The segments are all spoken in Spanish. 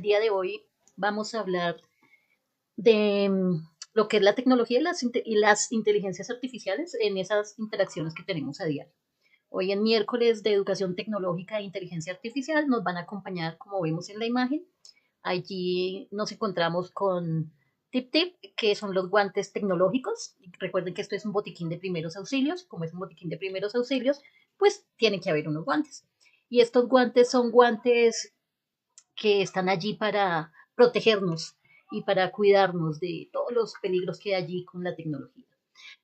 día de hoy vamos a hablar de lo que es la tecnología y las inteligencias artificiales en esas interacciones que tenemos a diario. Hoy en miércoles de educación tecnológica e inteligencia artificial nos van a acompañar, como vemos en la imagen. Allí nos encontramos con Tip Tip, que son los guantes tecnológicos. Recuerden que esto es un botiquín de primeros auxilios. Como es un botiquín de primeros auxilios, pues tiene que haber unos guantes. Y estos guantes son guantes que están allí para protegernos y para cuidarnos de todos los peligros que hay allí con la tecnología.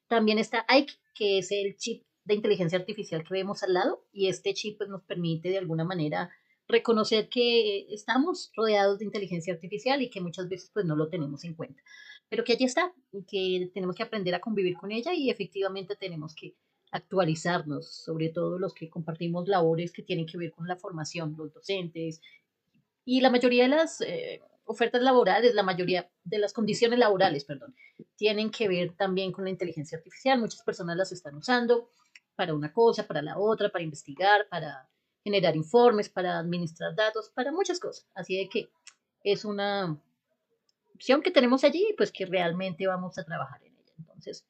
También está Ike, que es el chip de inteligencia artificial que vemos al lado, y este chip pues, nos permite de alguna manera reconocer que estamos rodeados de inteligencia artificial y que muchas veces pues no lo tenemos en cuenta, pero que allí está y que tenemos que aprender a convivir con ella y efectivamente tenemos que actualizarnos, sobre todo los que compartimos labores que tienen que ver con la formación, los docentes, y la mayoría de las ofertas laborales, la mayoría de las condiciones laborales, perdón, tienen que ver también con la inteligencia artificial. Muchas personas las están usando para una cosa, para la otra, para investigar, para generar informes, para administrar datos, para muchas cosas. Así de que es una opción que tenemos allí y pues que realmente vamos a trabajar en ella. Entonces,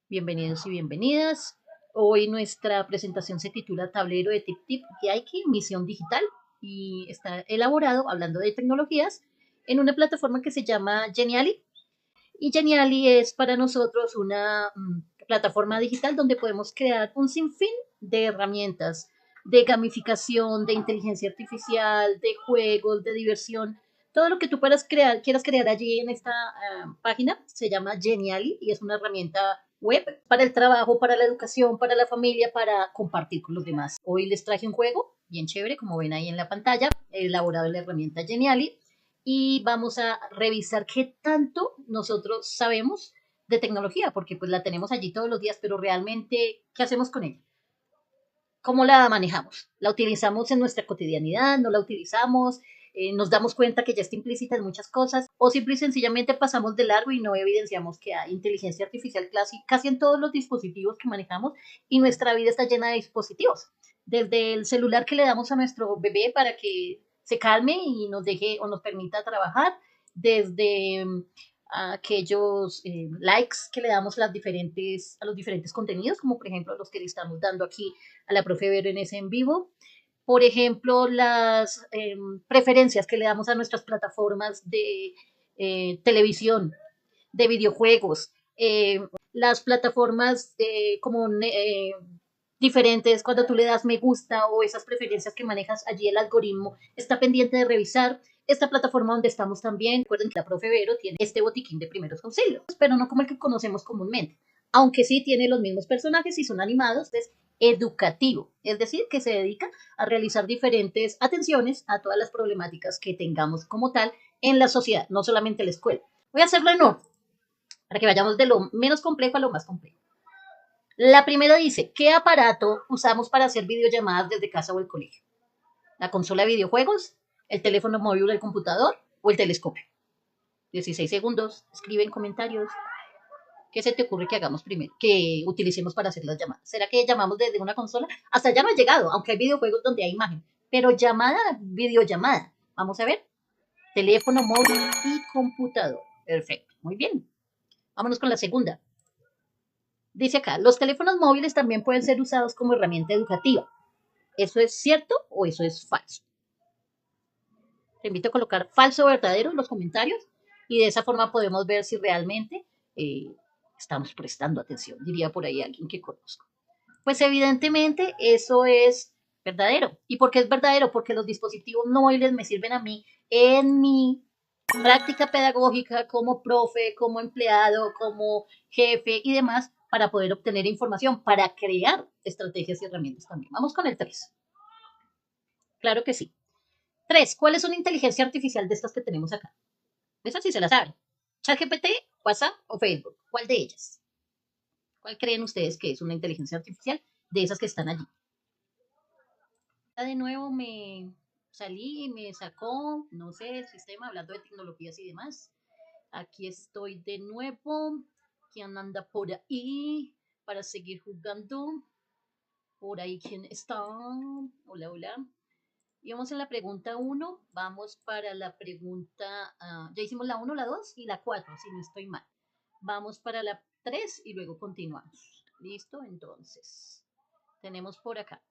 bienvenidos y bienvenidas. Hoy nuestra presentación se titula Tablero de Tip Tip Yaiki, Misión Digital, y está elaborado, hablando de tecnologías, en una plataforma que se llama Geniali. Y Geniali es para nosotros una plataforma digital donde podemos crear un sinfín de herramientas de gamificación, de inteligencia artificial, de juegos, de diversión. Todo lo que tú quieras crear allí en esta página se llama Geniali y es una herramienta web para el trabajo, para la educación, para la familia, para compartir con los demás. Hoy les traje un juego bien chévere, como ven ahí en la pantalla, elaborado en la herramienta Geniali, y vamos a revisar qué tanto nosotros sabemos de tecnología, porque pues la tenemos allí todos los días, pero realmente, ¿qué hacemos con ella? ¿Cómo la manejamos? ¿La utilizamos en nuestra cotidianidad? ¿No la utilizamos? ¿Nos damos cuenta que ya está implícita en muchas cosas? ¿O simple y sencillamente pasamos de largo y no evidenciamos que hay inteligencia artificial casi en todos los dispositivos que manejamos y nuestra vida está llena de dispositivos? Desde el celular que le damos a nuestro bebé para que se calme y nos deje o nos permita trabajar, desde aquellos likes que le damos a los diferentes contenidos, como por ejemplo los que le estamos dando aquí a la profe Vero en ese en vivo. Por ejemplo, las preferencias que le damos a nuestras plataformas de televisión, de videojuegos, las plataformas como diferentes, cuando tú le das me gusta o esas preferencias que manejas allí, el algoritmo está pendiente de revisar esta plataforma donde estamos también. Recuerden que la profe Vero tiene este botiquín de primeros auxilios, pero no como el que conocemos comúnmente, aunque sí tiene los mismos personajes y son animados, es educativo, es decir, que se dedica a realizar diferentes atenciones a todas las problemáticas que tengamos como tal en la sociedad, no solamente en la escuela. Voy a hacerlo en orden, para que vayamos de lo menos complejo a lo más complejo. La primera dice, ¿qué aparato usamos para hacer videollamadas desde casa o el colegio? ¿La consola de videojuegos, el teléfono móvil o el computador o el telescopio? 16 segundos, escribe en comentarios. ¿Qué se te ocurre que hagamos primero? Que utilicemos para hacer las llamadas. ¿Será que llamamos desde una consola? Hasta allá no ha llegado, aunque hay videojuegos donde hay imagen. Pero llamada, videollamada. Vamos a ver. Teléfono móvil y computador. Perfecto. Muy bien. Vámonos con la segunda. Dice acá, los teléfonos móviles también pueden ser usados como herramienta educativa. ¿Eso es cierto o eso es falso? Te invito a colocar falso o verdadero en los comentarios y de esa forma podemos ver si realmente estamos prestando atención, diría por ahí alguien que conozco. Pues evidentemente eso es verdadero. ¿Y por qué es verdadero? Porque los dispositivos móviles me sirven a mí en mi práctica pedagógica como profe, como empleado, como jefe y demás para poder obtener información, para crear estrategias y herramientas también. Vamos con el 3. Claro que sí. 3. ¿Cuál es una inteligencia artificial de estas que tenemos acá? Esa sí se la saben. ChatGPT, WhatsApp o Facebook. ¿Cuál de ellas? ¿Cuál creen ustedes que es una inteligencia artificial de esas que están allí? De nuevo me salí, me sacó, no sé, el sistema, hablando de tecnologías y demás. Aquí estoy de nuevo. ¿Quién anda por ahí para seguir jugando? Por ahí, ¿quién está? Hola, hola. Íbamos en la pregunta uno, vamos para la pregunta, ya hicimos la uno, la 2 y la 4, si no estoy mal. Vamos para la 3 y luego continuamos. ¿Listo? Entonces, tenemos por acá.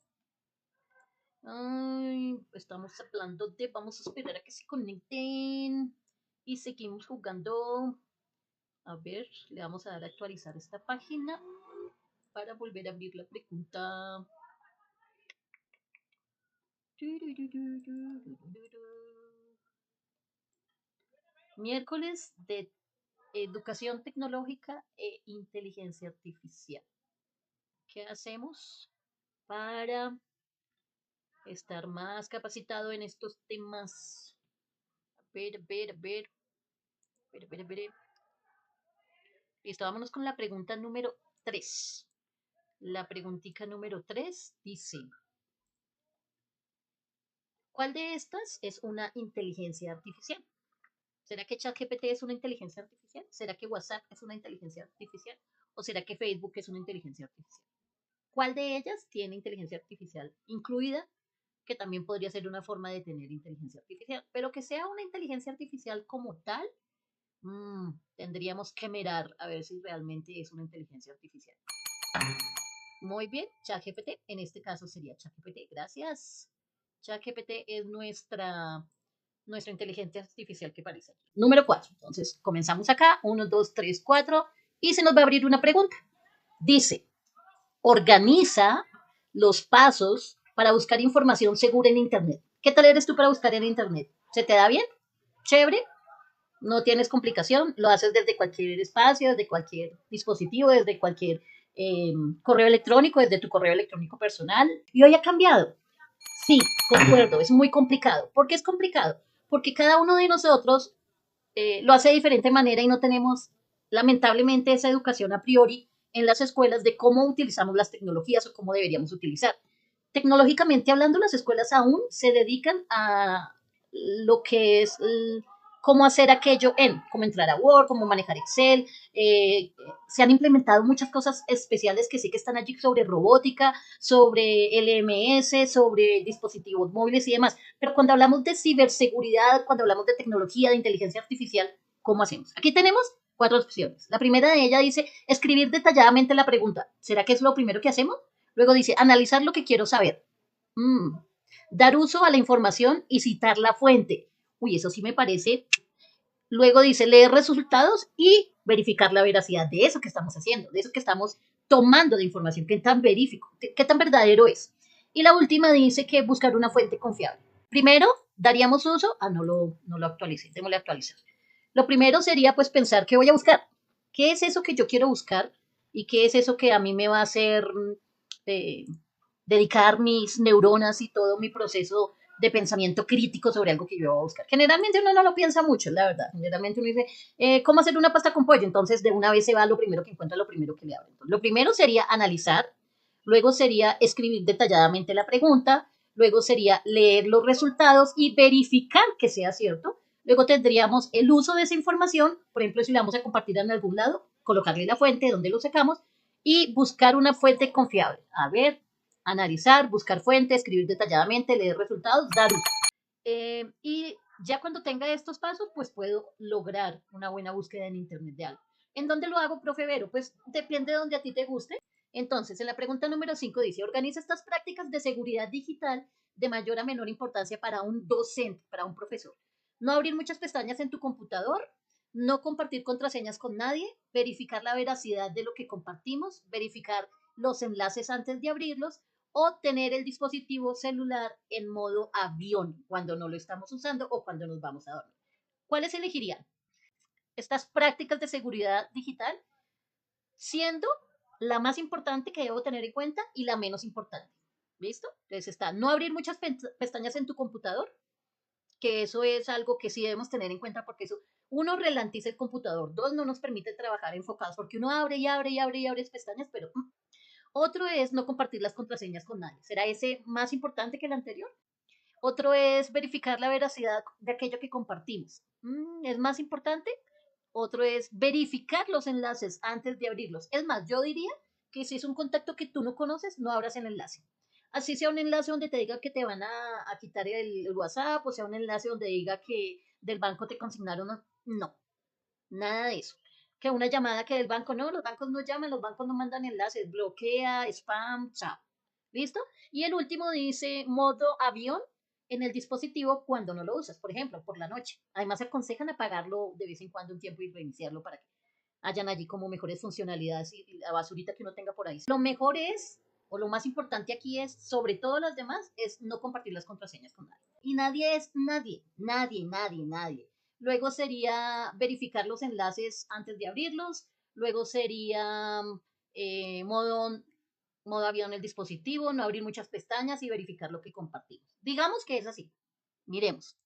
Ay, estamos hablando de, vamos a esperar a que se conecten y seguimos jugando. A ver, le vamos a dar a actualizar esta página para volver a abrir la pregunta. Miércoles de educación tecnológica e inteligencia artificial. ¿Qué hacemos para estar más capacitado en estos temas? A ver, a ver, a ver, a ver, a ver, a ver. Listo, vámonos con la pregunta número 3. La preguntita número 3 dice, ¿cuál de estas es una inteligencia artificial? ¿Será que ChatGPT es una inteligencia artificial? ¿Será que WhatsApp es una inteligencia artificial? ¿O será que Facebook es una inteligencia artificial? ¿Cuál de ellas tiene inteligencia artificial incluida? Que también podría ser una forma de tener inteligencia artificial. Pero que sea una inteligencia artificial como tal, tendríamos que mirar a ver si realmente es una inteligencia artificial. Muy bien, ChatGPT, en este caso sería ChatGPT, gracias. ChatGPT es nuestra inteligencia artificial que parece. Número 4, entonces comenzamos acá, 1, 2, 3, 4, y se nos va a abrir una pregunta. Dice, organiza los pasos para buscar información segura en Internet. ¿Qué tal eres tú para buscar en Internet? ¿Se te da bien? ¿Chévere? No tienes complicación, lo haces desde cualquier espacio, desde cualquier dispositivo, desde cualquier correo electrónico, desde tu correo electrónico personal. Y hoy ha cambiado. Sí, concuerdo, es muy complicado. ¿Por qué es complicado? Porque cada uno de nosotros lo hace de diferente manera y no tenemos, lamentablemente, esa educación a priori en las escuelas de cómo utilizamos las tecnologías o cómo deberíamos utilizar. Tecnológicamente hablando, las escuelas aún se dedican a lo que es cómo hacer aquello cómo entrar a Word, cómo manejar Excel. Se han implementado muchas cosas especiales que sí que están allí sobre robótica, sobre LMS, sobre dispositivos móviles y demás. Pero cuando hablamos de ciberseguridad, cuando hablamos de tecnología, de inteligencia artificial, ¿cómo hacemos? Aquí tenemos 4 opciones. La primera de ellas dice escribir detalladamente la pregunta. ¿Será que es lo primero que hacemos? Luego dice analizar lo que quiero saber. Mm. Dar uso a la información y citar la fuente. Uy, eso sí me parece. Luego dice leer resultados y verificar la veracidad de eso que estamos haciendo, de eso que estamos tomando de información, qué tan verífico, qué tan verdadero es. Y la última dice que buscar una fuente confiable. Primero, daríamos uso, no lo actualicé, démosle actualizar. Lo primero sería pues pensar qué voy a buscar, qué es eso que yo quiero buscar y qué es eso que a mí me va a hacer eh, dedicar mis neuronas y todo mi proceso de pensamiento crítico sobre algo que yo voy a buscar. Generalmente uno no lo piensa mucho, la verdad. Generalmente uno dice, ¿cómo hacer una pasta con pollo? Entonces de una vez se va a lo primero que encuentra, lo primero que le abre. Entonces, lo primero sería analizar, luego sería escribir detalladamente la pregunta, luego sería leer los resultados y verificar que sea cierto. Luego tendríamos el uso de esa información, por ejemplo, si la vamos a compartir en algún lado, colocarle la fuente, donde lo sacamos, y buscar una fuente confiable. A ver, analizar, buscar fuentes, escribir detalladamente, leer resultados, dar uso. Y ya cuando tenga estos pasos, pues puedo lograr una buena búsqueda en Internet de algo. ¿En dónde lo hago, profe Vero? Pues depende de donde a ti te guste. Entonces, en la pregunta número 5 dice, organiza estas prácticas de seguridad digital de mayor a menor importancia para un docente, para un profesor. No abrir muchas pestañas en tu computador, no compartir contraseñas con nadie, verificar la veracidad de lo que compartimos, verificar los enlaces antes de abrirlos, o tener el dispositivo celular en modo avión cuando no lo estamos usando o cuando nos vamos a dormir. ¿Cuáles elegirían? Estas prácticas de seguridad digital siendo la más importante que debo tener en cuenta y la menos importante. ¿Listo? Entonces está no abrir muchas pestañas en tu computador, que eso es algo que sí debemos tener en cuenta porque eso, uno, ralentiza el computador, dos, no nos permite trabajar enfocados porque uno abre y abre y abre y abre pestañas, pero otro es no compartir las contraseñas con nadie. ¿Será ese más importante que el anterior? Otro es verificar la veracidad de aquello que compartimos. ¿Es más importante? Otro es verificar los enlaces antes de abrirlos. Es más, yo diría que si es un contacto que tú no conoces, no abras el enlace. Así sea un enlace donde te diga que te van a quitar el WhatsApp, o sea un enlace donde diga que del banco te consignaron, no, nada de eso. Que una llamada que del banco, no, los bancos no llaman, los bancos no mandan enlaces, bloquea, spam, chao. ¿Listo? Y el último dice modo avión en el dispositivo cuando no lo usas, por ejemplo, por la noche. Además, aconsejan apagarlo de vez en cuando un tiempo y reiniciarlo para que hayan allí como mejores funcionalidades y la basurita que uno tenga por ahí. Lo mejor es, o lo más importante aquí es, sobre todo las demás, es no compartir las contraseñas con nadie. Y nadie es nadie, nadie, nadie, nadie. Luego sería verificar los enlaces antes de abrirlos. Luego sería modo, modo avión el dispositivo, no abrir muchas pestañas y verificar lo que compartimos. Digamos que es así. Miremos.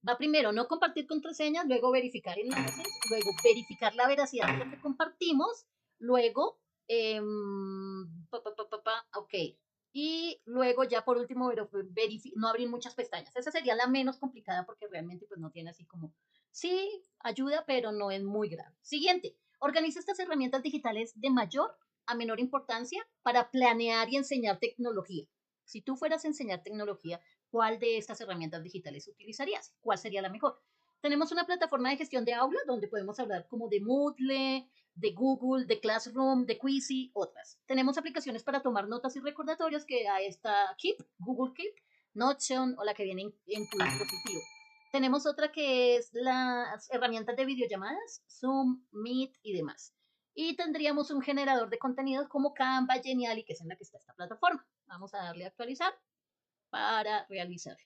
Va primero no compartir contraseñas, luego verificar enlaces, luego verificar la veracidad de lo que compartimos, luego, ok, y luego ya por último no abrir muchas pestañas. Esa sería la menos complicada porque realmente pues no tiene así como, sí, ayuda, pero no es muy grave. Siguiente, organiza estas herramientas digitales de mayor a menor importancia para planear y enseñar tecnología. Si tú fueras a enseñar tecnología, ¿cuál de estas herramientas digitales utilizarías? ¿Cuál sería la mejor? Tenemos una plataforma de gestión de aula donde podemos hablar como de Moodle, de Google, de Classroom, de Quizy, otras. Tenemos aplicaciones para tomar notas y recordatorios que ahí está Keep, Google Keep, Notion o la que viene en tu dispositivo. Tenemos otra que es las herramientas de videollamadas, Zoom, Meet y demás. Y tendríamos un generador de contenidos como Canva, Geniali, que es en la que está esta plataforma. Vamos a darle a actualizar para realizar.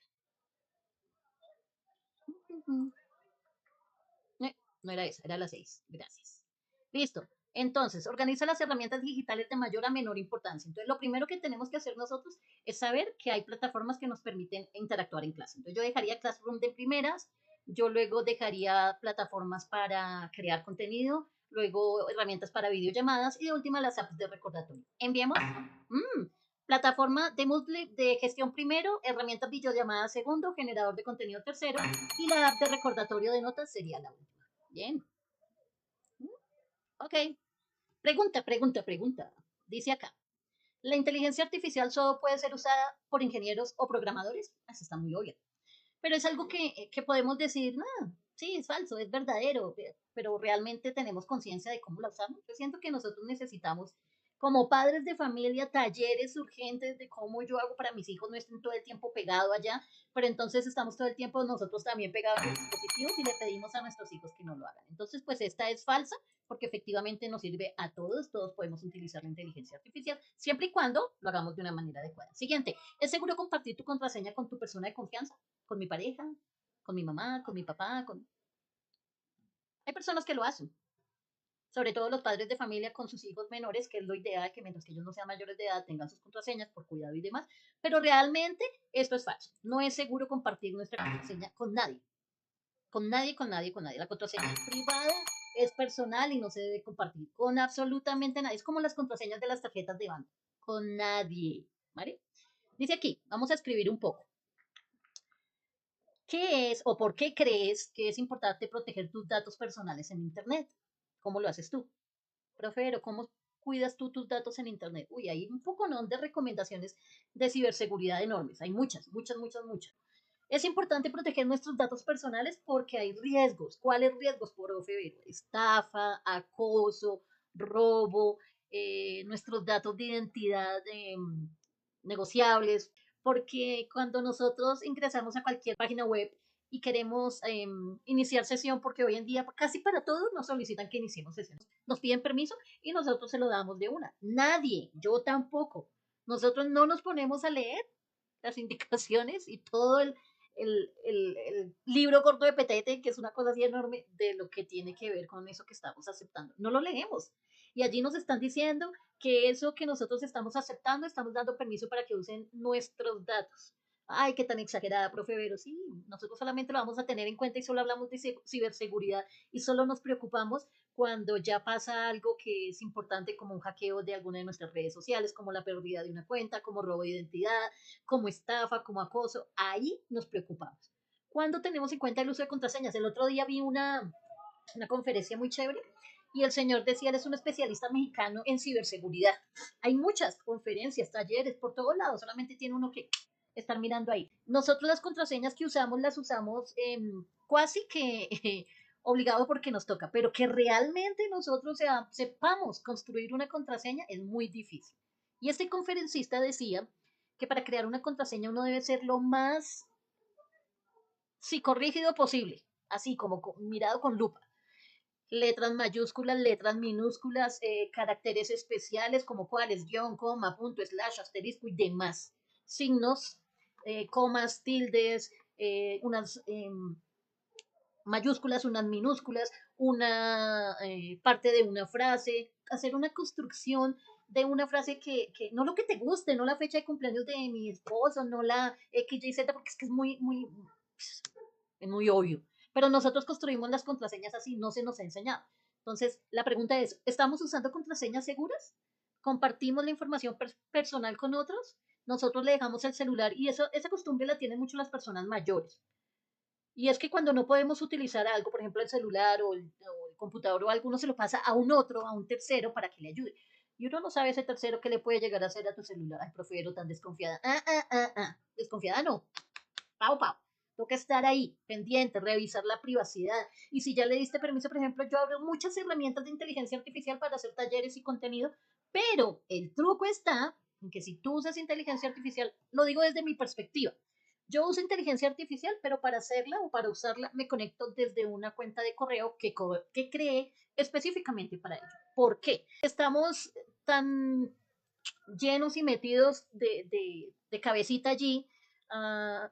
No era esa, era la 6. Gracias. Listo. Entonces, organiza las herramientas digitales de mayor a menor importancia. Entonces, lo primero que tenemos que hacer nosotros es saber que hay plataformas que nos permiten interactuar en clase. Entonces, yo dejaría Classroom de primeras, yo luego dejaría plataformas para crear contenido, luego herramientas para videollamadas y de última las apps de recordatorio. Enviemos. Plataforma de Moodle de gestión primero, herramientas videollamadas segundo, generador de contenido tercero y la app de recordatorio de notas sería la última. Bien. Ok. Pregunta. Dice acá. ¿La inteligencia artificial solo puede ser usada por ingenieros o programadores? Eso está muy obvio. Pero es algo que podemos decir, no, sí, es falso, es verdadero, pero realmente tenemos conciencia de cómo la usamos. Yo siento que nosotros necesitamos, como padres de familia, talleres urgentes de cómo yo hago para mis hijos no estén todo el tiempo pegados allá, pero entonces estamos todo el tiempo nosotros también pegados a los dispositivos y le pedimos a nuestros hijos que no lo hagan. Entonces, pues esta es falsa porque efectivamente nos sirve a todos, todos podemos utilizar la inteligencia artificial, siempre y cuando lo hagamos de una manera adecuada. Siguiente, ¿es seguro compartir tu contraseña con tu persona de confianza? ¿Con mi pareja? ¿Con mi mamá? ¿Con mi papá? Hay personas que lo hacen, sobre todo los padres de familia con sus hijos menores, que es lo ideal, que mientras que ellos no sean mayores de edad tengan sus contraseñas por cuidado y demás, pero realmente esto es falso. No es seguro compartir nuestra contraseña con nadie. Con nadie, con nadie, con nadie. La contraseña es privada, es personal y no se debe compartir con absolutamente nadie. Es como las contraseñas de las tarjetas de banco. Con nadie. ¿Vale? Dice aquí, vamos a escribir un poco. ¿Qué es o por qué crees que es importante proteger tus datos personales en Internet? ¿Cómo lo haces tú? Profe, ¿cómo cuidas tú tus datos en Internet? Uy, hay un poco ¿no? de recomendaciones de ciberseguridad enormes. Hay muchas, muchas, muchas, muchas. Es importante proteger nuestros datos personales porque hay riesgos. ¿Cuáles riesgos, profe? Estafa, acoso, robo, nuestros datos de identidad negociables, porque cuando nosotros ingresamos a cualquier página web y queremos iniciar sesión, porque hoy en día casi para todos nos solicitan que iniciemos sesión, nos piden permiso y nosotros se lo damos de una. Nadie, yo tampoco. Nosotros no nos ponemos a leer las indicaciones y todo el libro corto de Petete, que es una cosa así enorme de lo que tiene que ver con eso que estamos aceptando. No lo leemos. Y allí nos están diciendo que eso que nosotros estamos aceptando, estamos dando permiso para que usen nuestros datos. Ay, qué tan exagerada, profe Vero. Sí, nosotros solamente lo vamos a tener en cuenta y solo hablamos de ciberseguridad y solo nos preocupamos cuando ya pasa algo que es importante como un hackeo de alguna de nuestras redes sociales, como la pérdida de una cuenta, como robo de identidad, como estafa, como acoso. Ahí nos preocupamos. Cuando tenemos en cuenta el uso de contraseñas, el otro día vi una conferencia muy chévere Y el señor decía, él es un especialista mexicano en ciberseguridad. Hay muchas conferencias, talleres por todos lados, solamente tiene uno que estar mirando ahí. Nosotros las contraseñas que usamos las usamos casi que obligado porque nos toca, pero que realmente nosotros sepamos construir una contraseña es muy difícil. Y este conferencista decía que para crear una contraseña uno debe ser lo más psicorrígido posible, así como mirado con lupa. Letras mayúsculas, letras minúsculas, caracteres especiales como cuáles, guión, coma, punto, slash, asterisco y demás. Signos, comas, tildes, unas mayúsculas, unas minúsculas, una parte de una frase, hacer una construcción de una frase que no lo que te guste, no la fecha de cumpleaños de mi esposo, no la X, Y, Z, porque es que es muy obvio. Pero nosotros construimos las contraseñas así, no se nos ha enseñado. Entonces, la pregunta es, ¿estamos usando contraseñas seguras? ¿Compartimos la información personal con otros? Nosotros le dejamos el celular y esa costumbre la tienen mucho las personas mayores. Y es que cuando no podemos utilizar algo, por ejemplo el celular o el computador o algo, uno se lo pasa a un otro, a un tercero para que le ayude. Y uno no sabe ese tercero qué le puede llegar a hacer a tu celular. Ay, profe, tan desconfiada. Desconfiada no. Pau, pau. Toca estar ahí, pendiente, revisar la privacidad. Y si ya le diste permiso, por ejemplo, yo abro muchas herramientas de inteligencia artificial para hacer talleres y contenido, pero el truco está en que si tú usas inteligencia artificial, lo digo desde mi perspectiva, yo uso inteligencia artificial, pero para hacerla o para usarla me conecto desde una cuenta de correo que creé específicamente para ello. ¿Por qué? Estamos tan llenos y metidos de cabecita allí, uh,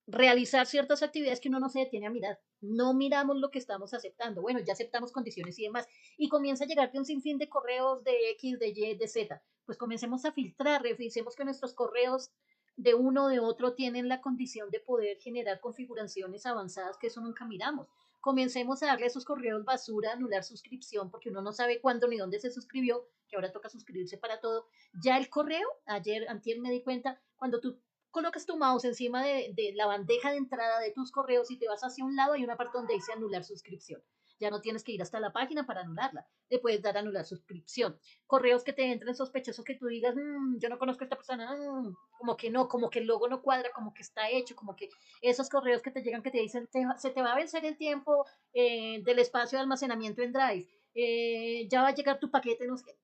realizar ciertas actividades que uno no se detiene a mirar. No miramos lo que estamos aceptando. Bueno, ya aceptamos condiciones y demás. Y comienza a llegarte un sinfín de correos de X, de Y, de Z. Pues comencemos a filtrar, revisemos que nuestros correos de uno o de otro tienen la condición de poder generar configuraciones avanzadas que eso nunca miramos. Comencemos a darle a esos correos basura, anular suscripción, porque uno no sabe cuándo ni dónde se suscribió, que ahora toca suscribirse para todo. Ya el correo, antier me di cuenta, cuando tú colocas tu mouse encima de la bandeja de entrada de tus correos y te vas hacia un lado, hay una parte donde dice anular suscripción. Ya no tienes que ir hasta la página para anularla. Le puedes dar anular suscripción. Correos que te entren sospechosos que tú digas, yo no conozco a esta persona, como que no, como que el logo no cuadra, como que está hecho, como que esos correos que te llegan que te dicen, se te va a vencer el tiempo del espacio de almacenamiento en Drive, ya va a llegar tu paquete, no sé,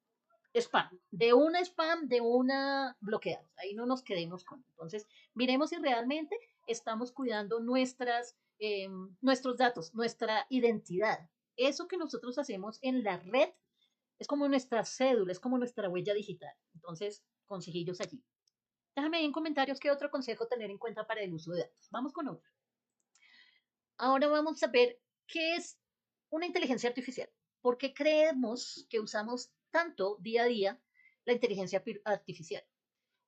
spam, de una bloqueada. Ahí no nos quedemos con. Entonces, miremos si realmente estamos cuidando nuestros datos, nuestra identidad. Eso que nosotros hacemos en la red es como nuestra cédula, es como nuestra huella digital. Entonces, consejillos allí. Déjame en comentarios qué otro consejo tener en cuenta para el uso de datos. Vamos con otro. Ahora vamos a ver qué es una inteligencia artificial. ¿Por qué creemos que usamos tanto día a día la inteligencia artificial?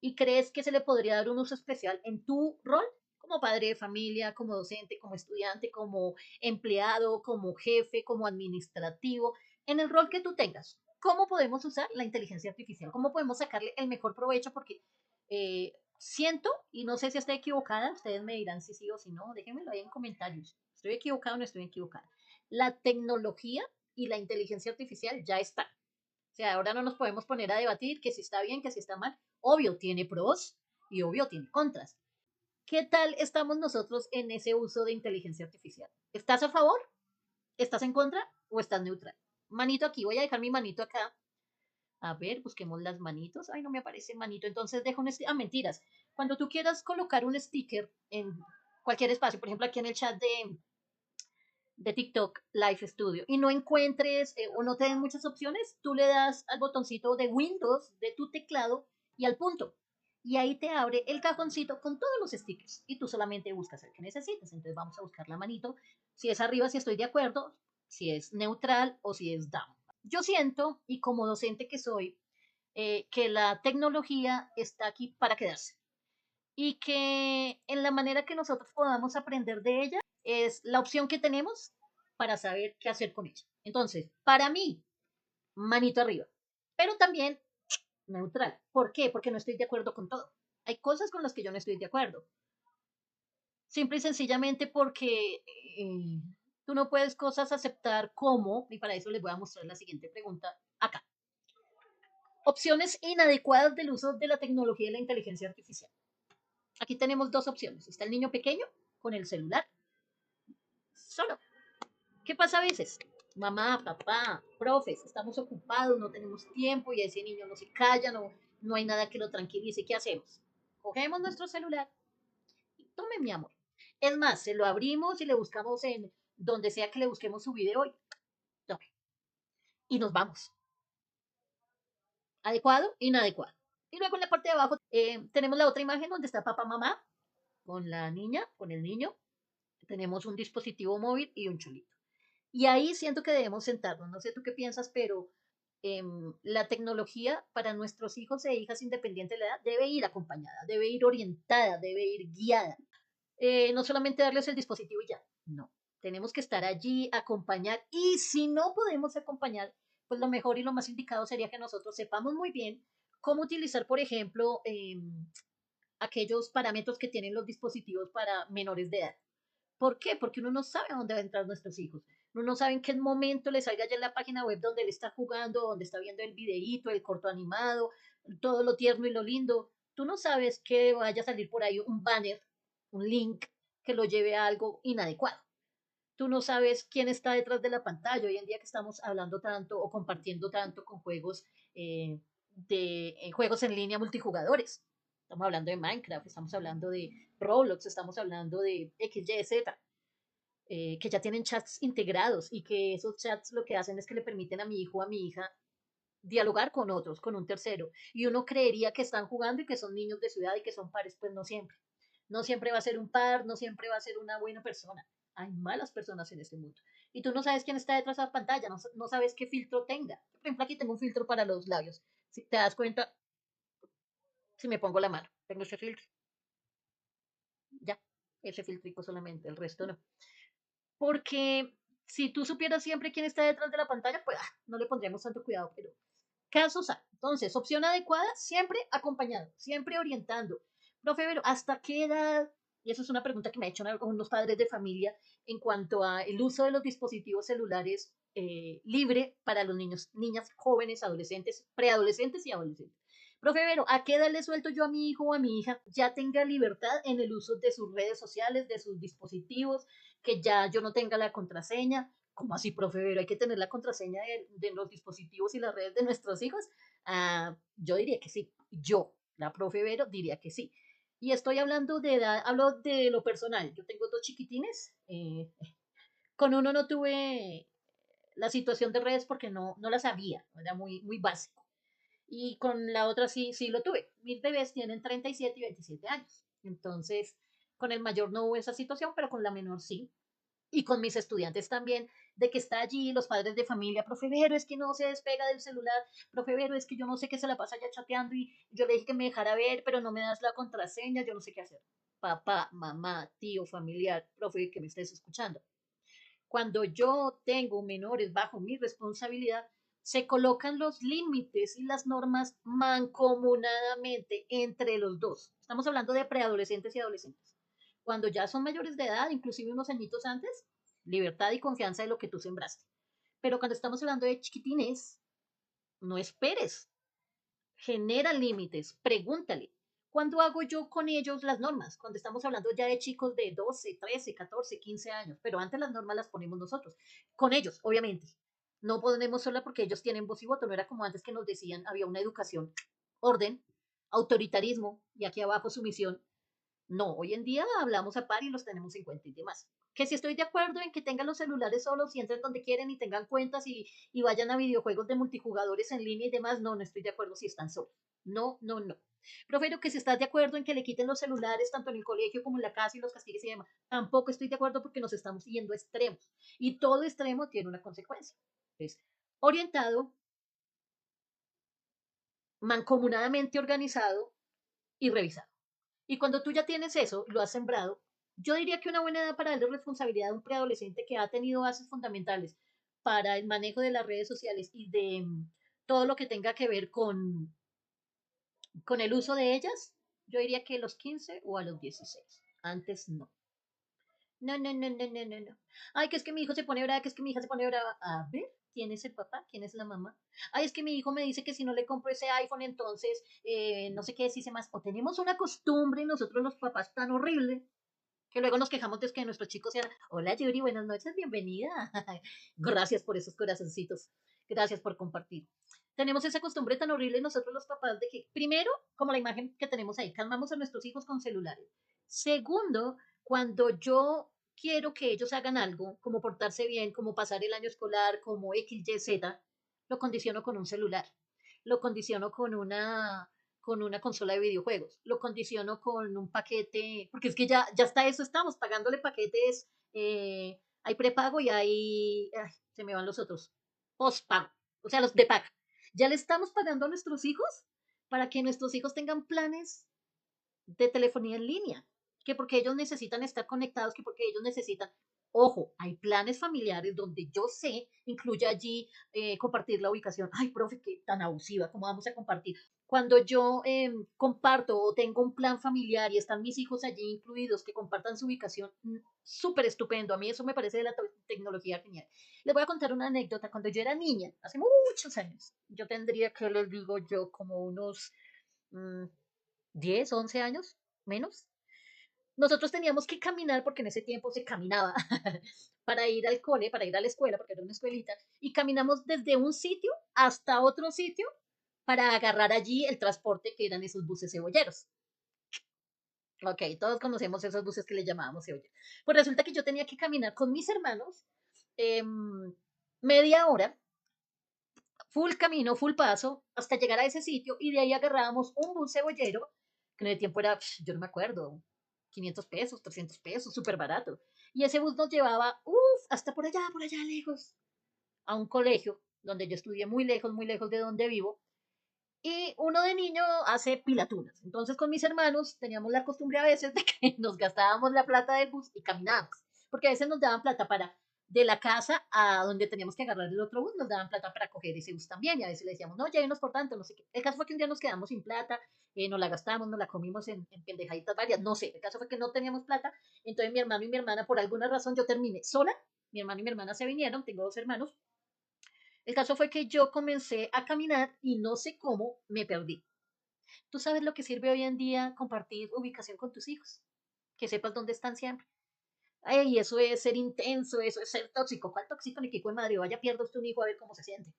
¿Y crees que se le podría dar un uso especial en tu rol como padre de familia, como docente, como estudiante, como empleado, como jefe, como administrativo, en el rol que tú tengas? ¿Cómo podemos usar la inteligencia artificial? ¿Cómo podemos sacarle el mejor provecho? Porque siento, y no sé si estoy equivocada, ustedes me dirán si sí o si no, déjenmelo ahí en comentarios. ¿Estoy equivocada o no estoy equivocada? La tecnología y la inteligencia artificial ya están. O sea, ahora no nos podemos poner a debatir que si está bien, que si está mal. Obvio tiene pros y obvio tiene contras. ¿Qué tal estamos nosotros en ese uso de inteligencia artificial? ¿Estás a favor? ¿Estás en contra? ¿O estás neutral? Manito aquí, voy a dejar mi manito acá. A ver, busquemos las manitos. Ay, no me aparece manito. Entonces dejo un mentiras. Cuando tú quieras colocar un sticker en cualquier espacio, por ejemplo, aquí en el chat de TikTok Live Studio y no encuentres o no te den muchas opciones, tú le das al botoncito de Windows de tu teclado y al punto. Y ahí te abre el cajoncito con todos los stickers y tú solamente buscas el que necesitas. Entonces vamos a buscar la manito. Si es arriba, si estoy de acuerdo, si es neutral o si es down. Yo siento, y como docente que soy, que la tecnología está aquí para quedarse y que en la manera que nosotros podamos aprender de ella es la opción que tenemos para saber qué hacer con ella. Entonces, para mí, manito arriba, pero también neutral. ¿Por qué? Porque no estoy de acuerdo con todo. Hay cosas con las que yo no estoy de acuerdo. Simple y sencillamente porque Tú no puedes cosas aceptar como, y para eso les voy a mostrar la siguiente pregunta acá. Opciones inadecuadas del uso de la tecnología y la inteligencia artificial. Aquí tenemos dos opciones. Está el niño pequeño con el celular solo. ¿Qué pasa a veces? Mamá, papá, profes, estamos ocupados, no tenemos tiempo y ese niño no se calla, no hay nada que lo tranquilice. ¿Qué hacemos? Cogemos nuestro celular y tome mi amor. Es más, se lo abrimos y le buscamos en donde sea que le busquemos su video y tome. Y nos vamos. Adecuado, inadecuado. Y luego en la parte de abajo tenemos la otra imagen donde está papá, mamá, con la niña, con el niño. Tenemos un dispositivo móvil y un chulito. Y ahí siento que debemos sentarnos. No sé tú qué piensas, pero la tecnología para nuestros hijos e hijas independientes de la edad debe ir acompañada, debe ir orientada, debe ir guiada. No solamente darles el dispositivo y ya, no. Tenemos que estar allí, acompañar y si no podemos acompañar, pues lo mejor y lo más indicado sería que nosotros sepamos muy bien cómo utilizar, por ejemplo, aquellos parámetros que tienen los dispositivos para menores de edad. ¿Por qué? Porque uno no sabe a dónde va a entrar nuestros hijos. Uno no sabe en qué momento le salga ya en la página web donde él está jugando, donde está viendo el videíto, el corto animado, todo lo tierno y lo lindo. Tú no sabes que vaya a salir por ahí un banner, un link que lo lleve a algo inadecuado. Tú no sabes quién está detrás de la pantalla. Hoy en día que estamos hablando tanto o compartiendo tanto con juegos juegos en línea multijugadores. Estamos hablando de Minecraft, estamos hablando de Roblox, estamos hablando de XYZ, que ya tienen chats integrados y que esos chats lo que hacen es que le permiten a mi hijo o a mi hija dialogar con otros, con un tercero. Y uno creería que están jugando y que son niños de ciudad y que son pares, pues no siempre. No siempre va a ser un par, no siempre va a ser una buena persona. Hay malas personas en este mundo. Y tú no sabes quién está detrás de la pantalla, no sabes qué filtro tenga. Por ejemplo, aquí tengo un filtro para los labios. Si te das cuenta, si me pongo la mano, tengo ese filtro. Ya, ese filtrico solamente, el resto no. Porque si tú supieras siempre quién está detrás de la pantalla, pues no le pondríamos tanto cuidado, pero casos A. Entonces, opción adecuada, siempre acompañado, siempre orientando. Profe, pero ¿hasta qué edad? Y eso es una pregunta que me ha hecho algunos padres de familia en cuanto a el uso de los dispositivos celulares libre para los niños, niñas, jóvenes, adolescentes, preadolescentes y adolescentes. Profe Vero, ¿a qué edad le suelto yo a mi hijo o a mi hija ya tenga libertad en el uso de sus redes sociales, de sus dispositivos, que ya yo no tenga la contraseña? ¿Cómo así, profe Vero? ¿Hay que tener la contraseña de los dispositivos y las redes de nuestros hijos? Yo diría que sí. Yo, la profe Vero, diría que sí. Y estoy hablando de edad, hablo de lo personal. Yo tengo dos chiquitines. Con uno no tuve la situación de redes porque no la sabía, era muy básico. Y con la otra sí lo tuve. Mis bebés tienen 37 y 27 años. Entonces, con el mayor no hubo esa situación, pero con la menor sí. Y con mis estudiantes también, de que está allí, los padres de familia, profe Vero, es que no se despega del celular, profe Vero, es que yo no sé qué se la pasa ya chateando y yo le dije que me dejara ver, pero no me das la contraseña, yo no sé qué hacer. Papá, mamá, tío, familiar, profe, que me estés escuchando. Cuando yo tengo menores bajo mi responsabilidad, se colocan los límites y las normas mancomunadamente entre los dos. Estamos hablando de preadolescentes y adolescentes. Cuando ya son mayores de edad, inclusive unos añitos antes, libertad y confianza de lo que tú sembraste. Pero cuando estamos hablando de chiquitines, no esperes, genera límites, pregúntale. ¿Cuándo hago yo con ellos las normas? Cuando estamos hablando ya de chicos de 12, 13, 14, 15 años, pero antes las normas las ponemos nosotros, con ellos, obviamente. No ponemos sola porque ellos tienen voz y voto, no era como antes que nos decían, había una educación, orden, autoritarismo y aquí abajo sumisión. No, hoy en día hablamos a par y los tenemos en cuenta y demás. Que si estoy de acuerdo en que tengan los celulares solos y entren donde quieren y tengan cuentas y vayan a videojuegos de multijugadores en línea y demás, no estoy de acuerdo si están solos. No. Prefiero que si estás de acuerdo en que le quiten los celulares tanto en el colegio como en la casa y los castigues y demás, tampoco estoy de acuerdo porque nos estamos yendo a extremos. Y todo extremo tiene una consecuencia. Entonces, orientado, mancomunadamente organizado y revisado. Y cuando tú ya tienes eso, lo has sembrado, yo diría que una buena edad para darle responsabilidad a un preadolescente que ha tenido bases fundamentales para el manejo de las redes sociales y de todo lo que tenga que ver con el uso de ellas, yo diría que a los 15 o a los 16. Antes no. No, no, no, no, no, no, no. Ay, que es que mi hijo se pone brava, que es que mi hija se pone brava. A ver, ¿quién es el papá? ¿Quién es la mamá? Ay, es que mi hijo me dice que si no le compro ese iPhone, entonces no sé qué dice más. O tenemos una costumbre nosotros los papás tan horrible que luego nos quejamos de que nuestros chicos sean, hola Yuri, buenas noches, bienvenida. Gracias por esos corazoncitos. Gracias por compartir. Tenemos esa costumbre tan horrible nosotros los papás de que, primero, como la imagen que tenemos ahí, calmamos a nuestros hijos con celulares. Segundo, cuando yo quiero que ellos hagan algo, como portarse bien, como pasar el año escolar, como X, Y, Z, lo condiciono con un celular. Lo condiciono con una consola de videojuegos. Lo condiciono con un paquete, porque es que ya está eso, estamos pagándole paquetes, hay prepago y hay, ay, se me van los otros, postpago, o sea, los de paga. Ya le estamos pagando a nuestros hijos para que nuestros hijos tengan planes de telefonía en línea, que porque ellos necesitan estar conectados, que porque ellos necesitan, ojo, hay planes familiares donde yo sé, incluye allí compartir la ubicación. Ay, profe, qué tan abusiva, ¿cómo vamos a compartir? Cuando yo comparto o tengo un plan familiar y están mis hijos allí incluidos, que compartan su ubicación, súper estupendo. A mí eso me parece de la tecnología genial. Les voy a contar una anécdota. Cuando yo era niña, hace muchos años, yo tendría que, les digo yo, como unos mm, 10, 11 años, menos. Nosotros teníamos que caminar porque en ese tiempo se caminaba para ir al cole, para ir a la escuela, porque era una escuelita, y caminamos desde un sitio hasta otro sitio para agarrar allí el transporte que eran esos buses cebolleros. Ok, todos conocemos esos buses que le llamábamos cebolleros. Pues resulta que yo tenía que caminar con mis hermanos eh, media hora, full camino, full paso, hasta llegar a ese sitio y de ahí agarrábamos un bus cebollero, que en el tiempo era, yo no me acuerdo, 500 pesos, 300 pesos, súper barato. Y ese bus nos llevaba, hasta por allá lejos, a un colegio donde yo estudié muy lejos de donde vivo. Y uno de niño hace pilatunas. Entonces con mis hermanos teníamos la costumbre a veces de que nos gastábamos la plata del bus y caminábamos. Porque a veces nos daban plata para de la casa a donde teníamos que agarrar el otro bus, nos daban plata para coger ese bus también. Y a veces le decíamos, no, llévenos por tanto, no sé qué. El caso fue que un día nos quedamos sin plata, nos la gastamos, nos la comimos en pendejaditas varias, no sé. El caso fue que no teníamos plata. Entonces mi hermano y mi hermana, por alguna razón, yo terminé sola. Mi hermano y mi hermana se vinieron, tengo dos hermanos. El caso fue que yo comencé a caminar y no sé cómo me perdí. Tú sabes lo que sirve hoy en día compartir ubicación con tus hijos, que sepas dónde están siempre. Ay, eso es ser intenso, eso es ser tóxico. ¿Cuál tóxico ni qué de madre? Vaya, pierda usted un hijo a ver cómo se siente.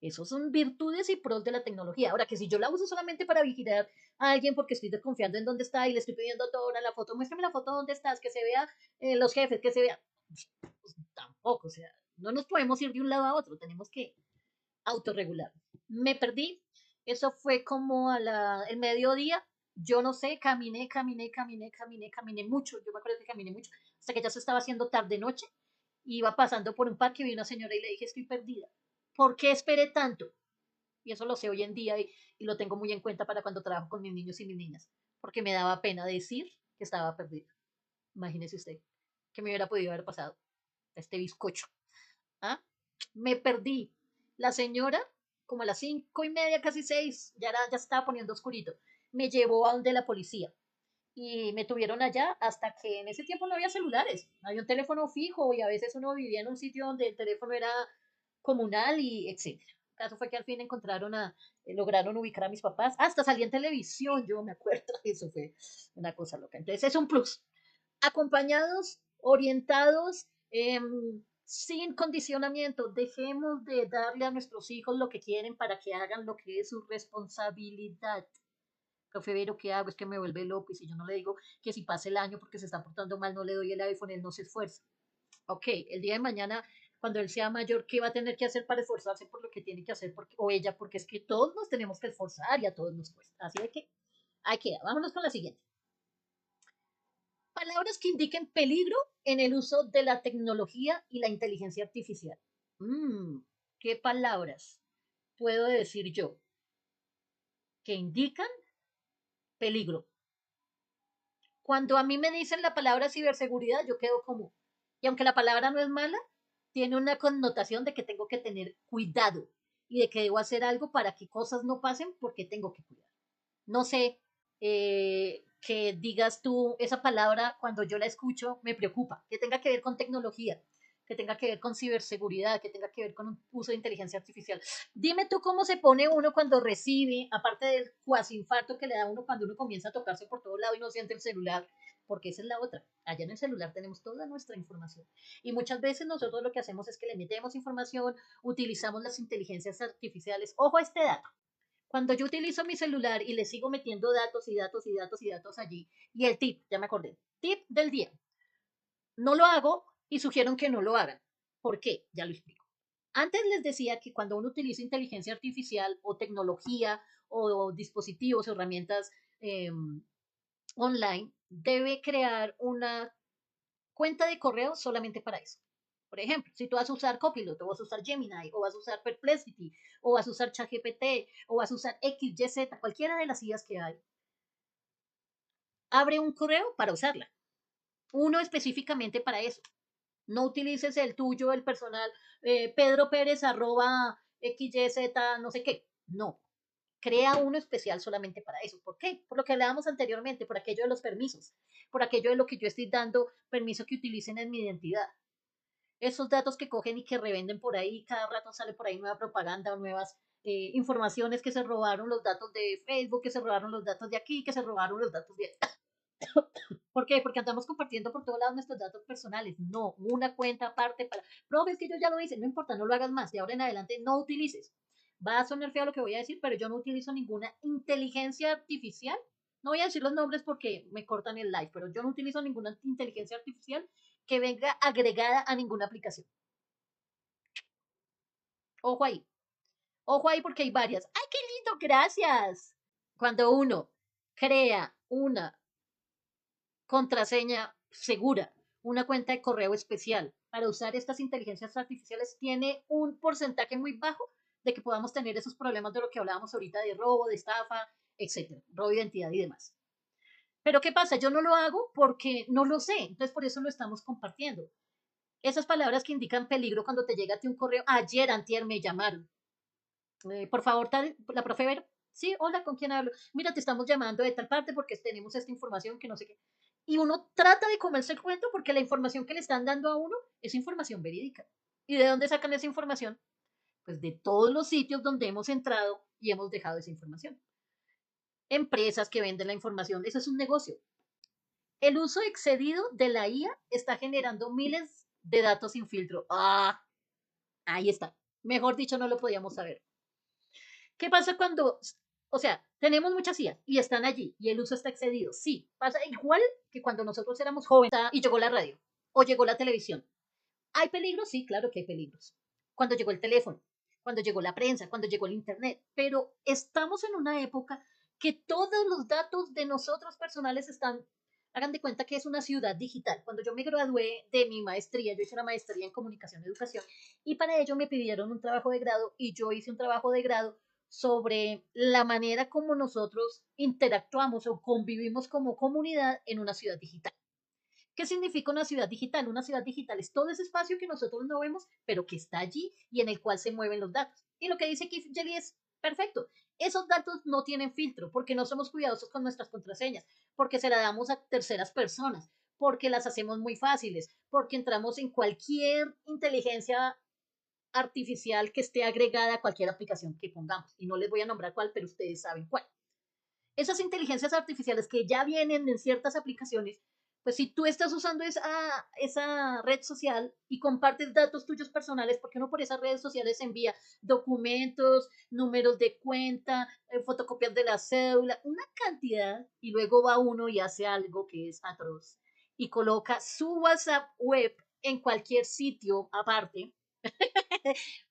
Esos son virtudes y pros de la tecnología. Ahora, que si yo la uso solamente para vigilar a alguien porque estoy desconfiando en dónde está y le estoy pidiendo toda la foto, muéstrame la foto dónde estás, que se vea los jefes, que se vea. Pues, tampoco, o sea, no nos podemos ir de un lado a otro, tenemos que autorregular. Me perdí, eso fue como el mediodía, yo no sé, caminé mucho, yo me acuerdo que caminé mucho, hasta que ya se estaba haciendo tarde noche, iba pasando por un parque, vi una señora y le dije, estoy perdida. ¿Por qué esperé tanto? Y eso lo sé hoy en día y lo tengo muy en cuenta para cuando trabajo con mis niños y mis niñas, porque me daba pena decir que estaba perdida. Imagínese usted, que me hubiera podido haber pasado este bizcocho. ¿Ah? Me perdí. La señora, como a las 5:30, casi 6, ya se estaba poniendo oscurito, me llevó a donde la policía y me tuvieron allá hasta que en ese tiempo no había celulares, había un teléfono fijo y a veces uno vivía en un sitio donde el teléfono era comunal y etcétera. El caso fue que al fin lograron ubicar a mis papás, hasta salí en televisión, yo me acuerdo, eso fue una cosa loca. Entonces es un plus, acompañados, orientados, sin condicionamiento. Dejemos de darle a nuestros hijos lo que quieren para que hagan lo que es su responsabilidad. Profe Vero, ¿qué hago? Es que me vuelve loco y si yo no le digo que si pasa el año porque se está portando mal, no le doy el iPhone, él no se esfuerza. Ok, el día de mañana, cuando él sea mayor, ¿qué va a tener que hacer para esforzarse por lo que tiene que hacer? O ella, porque es que todos nos tenemos que esforzar y a todos nos cuesta. Así de que, ahí queda. Vámonos con la siguiente. Palabras que indiquen peligro en el uso de la tecnología y la inteligencia artificial. Mm, ¿Qué palabras puedo decir yo que indican peligro? Cuando a mí me dicen la palabra ciberseguridad, yo quedo como, y aunque la palabra no es mala, tiene una connotación de que tengo que tener cuidado y de que debo hacer algo para que cosas no pasen porque tengo que cuidar. No sé, que digas tú esa palabra cuando yo la escucho me preocupa, que tenga que ver con tecnología, que tenga que ver con ciberseguridad, que tenga que ver con un uso de inteligencia artificial. Dime tú cómo se pone uno cuando recibe, aparte del cuasi infarto que le da uno cuando uno comienza a tocarse por todo lado y no siente el celular, porque esa es la otra. Allá en el celular tenemos toda nuestra información. Y muchas veces nosotros lo que hacemos es que le metemos información, utilizamos las inteligencias artificiales. Ojo a este dato. Cuando yo utilizo mi celular y le sigo metiendo datos y datos y datos y datos allí, y el tip, ya me acordé, tip del día, no lo hago y sugiero que no lo hagan. ¿Por qué? Ya lo explico. Antes les decía que cuando uno utiliza inteligencia artificial o tecnología o dispositivos o herramientas online, debe crear una cuenta de correo solamente para eso. Por ejemplo, si tú vas a usar Copilot, o vas a usar Gemini, o vas a usar Perplexity, o vas a usar ChatGPT, o vas a usar XYZ, cualquiera de las IAs que hay, abre un correo para usarla. Uno específicamente para eso. No utilices el tuyo, el personal, Pedro Pérez arroba XYZ, no sé qué. No. Crea uno especial solamente para eso. ¿Por qué? Por lo que hablábamos anteriormente, por aquello de los permisos, por aquello de lo que yo estoy dando permiso que utilicen en mi identidad. Esos datos que cogen y que revenden por ahí, cada rato sale por ahí nueva propaganda o nuevas informaciones que se robaron los datos de Facebook, que se robaron los datos de aquí, que se robaron los datos de... ¿Por qué? Porque andamos compartiendo por todos lados nuestros datos personales. No, una cuenta aparte para... Profe, es que yo ya lo hice, no importa, no lo hagas más. De ahora en adelante no utilices. Va a sonar feo lo que voy a decir, pero yo no utilizo ninguna inteligencia artificial. No voy a decir los nombres porque me cortan el live, pero yo no utilizo ninguna inteligencia artificial que venga agregada a ninguna aplicación. Ojo ahí. Ojo ahí porque hay varias. ¡Ay, qué lindo! Gracias. Cuando uno crea una contraseña segura, una cuenta de correo especial para usar estas inteligencias artificiales, tiene un porcentaje muy bajo de que podamos tener esos problemas de lo que hablábamos ahorita de robo, de estafa, etcétera, robo de identidad y demás. Pero ¿qué pasa? Yo no lo hago porque no lo sé, entonces por eso lo estamos compartiendo. Esas palabras que indican peligro cuando te llega a ti un correo, ayer, antier me llamaron, por favor, tal, la profe Vero, sí, hola, ¿con quién hablo? Mira, te estamos llamando de tal parte porque tenemos esta información que no sé qué. Y uno trata de comerse el cuento porque la información que le están dando a uno es información verídica. ¿Y de dónde sacan esa información? Pues de todos los sitios donde hemos entrado y hemos dejado esa información. Empresas que venden la información, eso es un negocio. El uso excedido de la IA está generando miles de datos sin filtro. Ah, ahí está. Mejor dicho, no lo podíamos saber. ¿Qué pasa cuando, o sea, tenemos muchas IAs y están allí y el uso está excedido? Sí, pasa igual que cuando nosotros éramos jóvenes y llegó la radio o llegó la televisión. ¿Hay peligros? Sí, claro que hay peligros. Cuando llegó el teléfono, cuando llegó la prensa, cuando llegó el Internet, pero estamos en una época que todos los datos de nosotros personales están, hagan de cuenta que es una ciudad digital. Cuando yo me gradué de mi maestría, yo hice una maestría en comunicación y educación y para ello me pidieron un trabajo de grado y yo hice un trabajo de grado sobre la manera como nosotros interactuamos o convivimos como comunidad en una ciudad digital. ¿Qué significa una ciudad digital? Una ciudad digital es todo ese espacio que nosotros no vemos, pero que está allí y en el cual se mueven los datos. Y lo que dice Keith Jelly es perfecto. Esos datos no tienen filtro porque no somos cuidadosos con nuestras contraseñas, porque se las damos a terceras personas, porque las hacemos muy fáciles, porque entramos en cualquier inteligencia artificial que esté agregada a cualquier aplicación que pongamos. Y no les voy a nombrar cuál, pero ustedes saben cuál. Esas inteligencias artificiales que ya vienen en ciertas aplicaciones, pues si tú estás usando esa red social y compartes datos tuyos personales, porque uno por esas redes sociales envía documentos, números de cuenta, fotocopias de la cédula, una cantidad, y luego va uno y hace algo que es atroz y coloca su WhatsApp web en cualquier sitio aparte,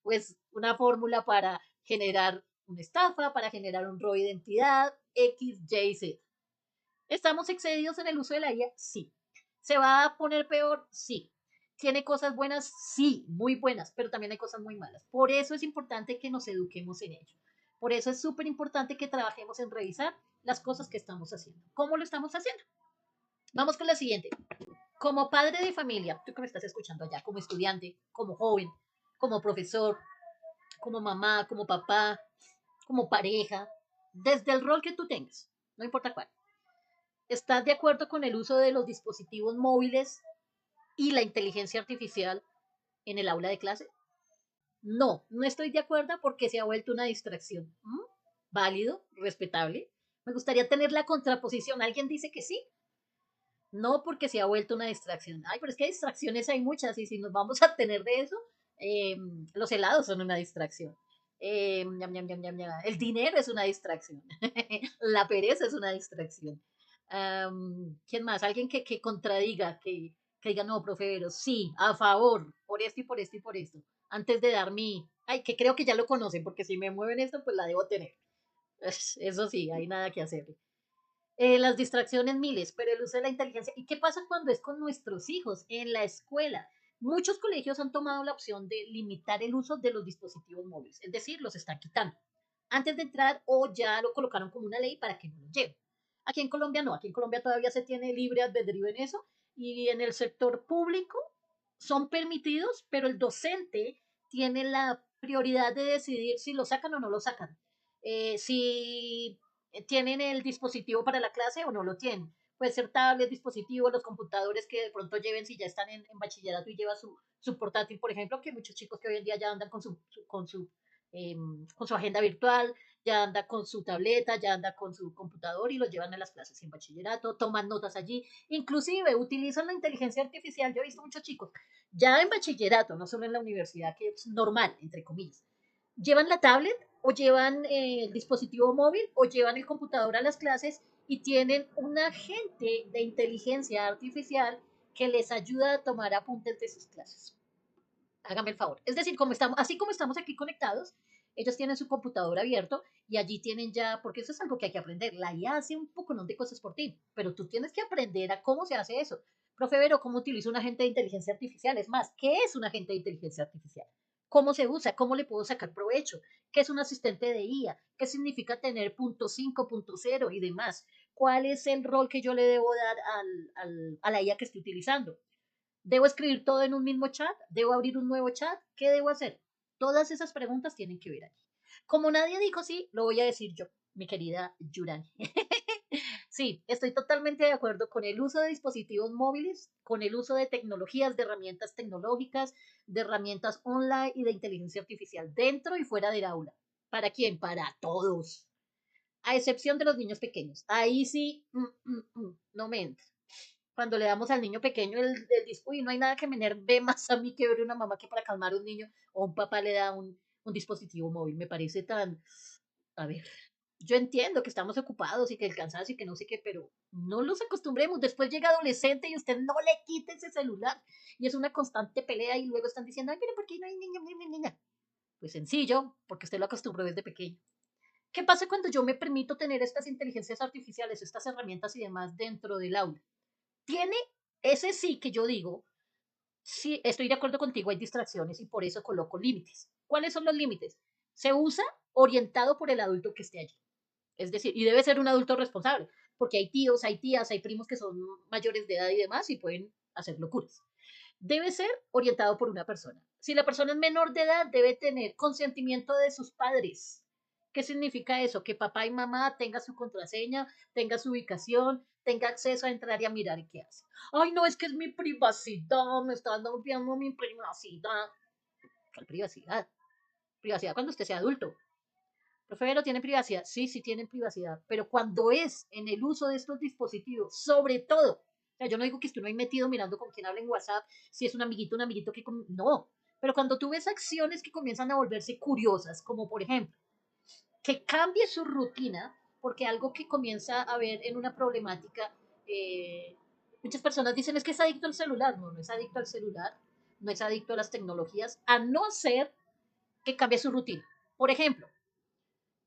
pues una fórmula para generar una estafa, para generar un robo de identidad, X, Y, Z. ¿Estamos excedidos en el uso de la IA? Sí. ¿Se va a poner peor? Sí. ¿Tiene cosas buenas? Sí, muy buenas, pero también hay cosas muy malas. Por eso es importante que nos eduquemos en ello. Por eso es súper importante que trabajemos en revisar las cosas que estamos haciendo. ¿Cómo lo estamos haciendo? Vamos con la siguiente. Como padre de familia, tú que me estás escuchando allá, como estudiante, como joven, como profesor, como mamá, como papá, como pareja, desde el rol que tú tengas, no importa cuál. ¿Estás de acuerdo con el uso de los dispositivos móviles y la inteligencia artificial en el aula de clase? No, no estoy de acuerdo porque se ha vuelto una distracción. ¿Mm? Válido, respetable. Me gustaría tener la contraposición. ¿Alguien dice que sí? No porque se ha vuelto una distracción. Ay, pero es que distracciones hay muchas y si nos vamos a tener de eso, eh, los helados son una distracción. Ñam, ñam, ñam, ñam, ñam. El dinero es una distracción. La pereza es una distracción. ¿Quién más? Alguien que contradiga, que diga, no, profe, pero sí, a favor, por esto y por esto y por esto. Antes de dar mi... Ay, que creo que ya lo conocen, porque si me mueven esto, pues la debo tener. Eso sí, hay nada que hacer. Las distracciones miles, pero el uso de la inteligencia. ¿Y qué pasa cuando es con nuestros hijos en la escuela? Muchos colegios han tomado la opción de limitar el uso de los dispositivos móviles, es decir, los están quitando antes de entrar o ya lo colocaron como una ley para que no lo lleven. Aquí en Colombia no, aquí en Colombia todavía se tiene libre albedrío en eso y en el sector público son permitidos, pero el docente tiene la prioridad de decidir si lo sacan o no lo sacan. Si tienen el dispositivo para la clase o no lo tienen. Puede ser tablet, dispositivo, los computadores que de pronto lleven si ya están en bachillerato y lleva su portátil, por ejemplo, que muchos chicos que hoy en día ya andan eh, con su agenda virtual, ya anda con su tableta, ya anda con su computador y lo llevan a las clases en bachillerato, toman notas allí, inclusive utilizan la inteligencia artificial. Yo he visto muchos chicos ya en bachillerato, no solo en la universidad, que es normal, entre comillas, llevan la tablet o llevan el dispositivo móvil o llevan el computador a las clases y tienen un agente de inteligencia artificial que les ayuda a tomar apuntes de sus clases. Hágame el favor. Es decir, así como estamos aquí conectados, ellos tienen su computador abierto y allí tienen ya, porque eso es algo que hay que aprender. La IA hace un poco de cosas por ti, pero tú tienes que aprender a cómo se hace eso. Profe Vero, ¿cómo utilizo un agente de inteligencia artificial? Es más, ¿qué es un agente de inteligencia artificial? ¿Cómo se usa? ¿Cómo le puedo sacar provecho? ¿Qué es un asistente de IA? ¿Qué significa tener punto 5, punto 0 y demás? ¿Cuál es el rol que yo le debo dar a la IA que estoy utilizando? ¿Debo escribir todo en un mismo chat? ¿Debo abrir un nuevo chat? ¿Qué debo hacer? Todas esas preguntas tienen que ver aquí. Como nadie dijo sí, lo voy a decir yo, mi querida Yurani. Sí, estoy totalmente de acuerdo con el uso de dispositivos móviles, con el uso de tecnologías, de herramientas tecnológicas, de herramientas online y de inteligencia artificial dentro y fuera del aula. ¿Para quién? Para todos. A excepción de los niños pequeños. Ahí sí, no me entra cuando le damos al niño pequeño el disco y no hay nada que me enerve más a mí que ver una mamá que para calmar a un niño o un papá le da un dispositivo móvil. Me parece tan, a ver, yo entiendo que estamos ocupados y que el cansancio y que no sé qué, pero no los acostumbremos. Después llega adolescente y usted no le quite ese celular y es una constante pelea y luego están diciendo, ay, pero ¿por qué no hay niña, niña, niña? Pues sencillo, porque usted lo acostumbró desde pequeño. ¿Qué pasa cuando yo me permito tener estas inteligencias artificiales, estas herramientas y demás dentro del aula? Tiene ese sí que yo digo, sí, estoy de acuerdo contigo, hay distracciones y por eso coloco límites. ¿Cuáles son los límites? Se usa orientado por el adulto que esté allí. Es decir, y debe ser un adulto responsable, porque hay tíos, hay tías, hay primos que son mayores de edad y demás y pueden hacer locuras. Debe ser orientado por una persona. Si la persona es menor de edad, debe tener consentimiento de sus padres. ¿Qué significa eso? Que papá y mamá tengan su contraseña, tenga su ubicación, tenga acceso a entrar y a mirar qué hace. Ay, no, es que es mi privacidad, me está dando mi privacidad. ¿Cuál privacidad? Privacidad cuando usted sea adulto. Profe, ¿pero tiene privacidad? Sí, sí tienen privacidad, pero cuando es en el uso de estos dispositivos, sobre todo, o sea, yo no digo que estoy ahí metido mirando con quién habla en WhatsApp, si es un amiguito que... No, pero cuando tú ves acciones que comienzan a volverse curiosas, como por ejemplo, que cambie su rutina, porque algo que comienza a ver en una problemática, muchas personas dicen es que es adicto al celular, no, no es adicto al celular, no es adicto a las tecnologías, a no ser que cambie su rutina. Por ejemplo,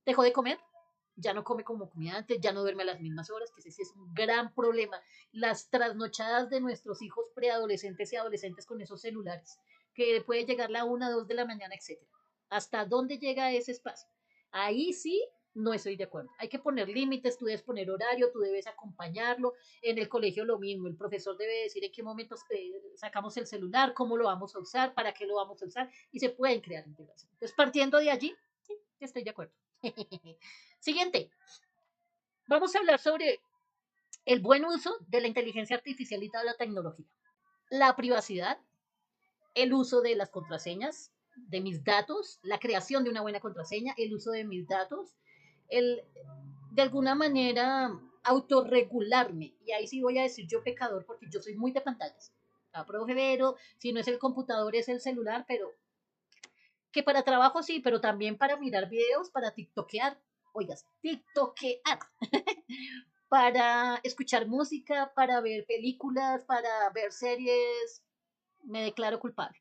dejó de comer, ya no come como comía antes, ya no duerme a las mismas horas, que ese es un gran problema. Las trasnochadas de nuestros hijos preadolescentes y adolescentes con esos celulares, que puede llegar la 1, 2 de la mañana, etcétera. ¿Hasta dónde llega ese espacio? Ahí sí no estoy de acuerdo. Hay que poner límites, tú debes poner horario, tú debes acompañarlo. En el colegio lo mismo, el profesor debe decir en qué momentos sacamos el celular, cómo lo vamos a usar, para qué lo vamos a usar, y se pueden crear integraciones. Entonces, partiendo de allí, sí, estoy de acuerdo. Siguiente, vamos a hablar sobre El buen uso de la inteligencia artificial y toda la tecnología. La privacidad, el uso de las contraseñas, de mis datos, la creación de una buena contraseña, el uso de mis datos, el de alguna manera autorregularme. Y ahí sí voy a decir yo pecador porque yo soy muy de pantallas. A profe Vero, si no es el computador es el celular, pero que para trabajo sí, pero también para mirar videos, para tiktokear. Oigas, tiktokear. Para escuchar música, para ver películas, para ver series, me declaro culpable.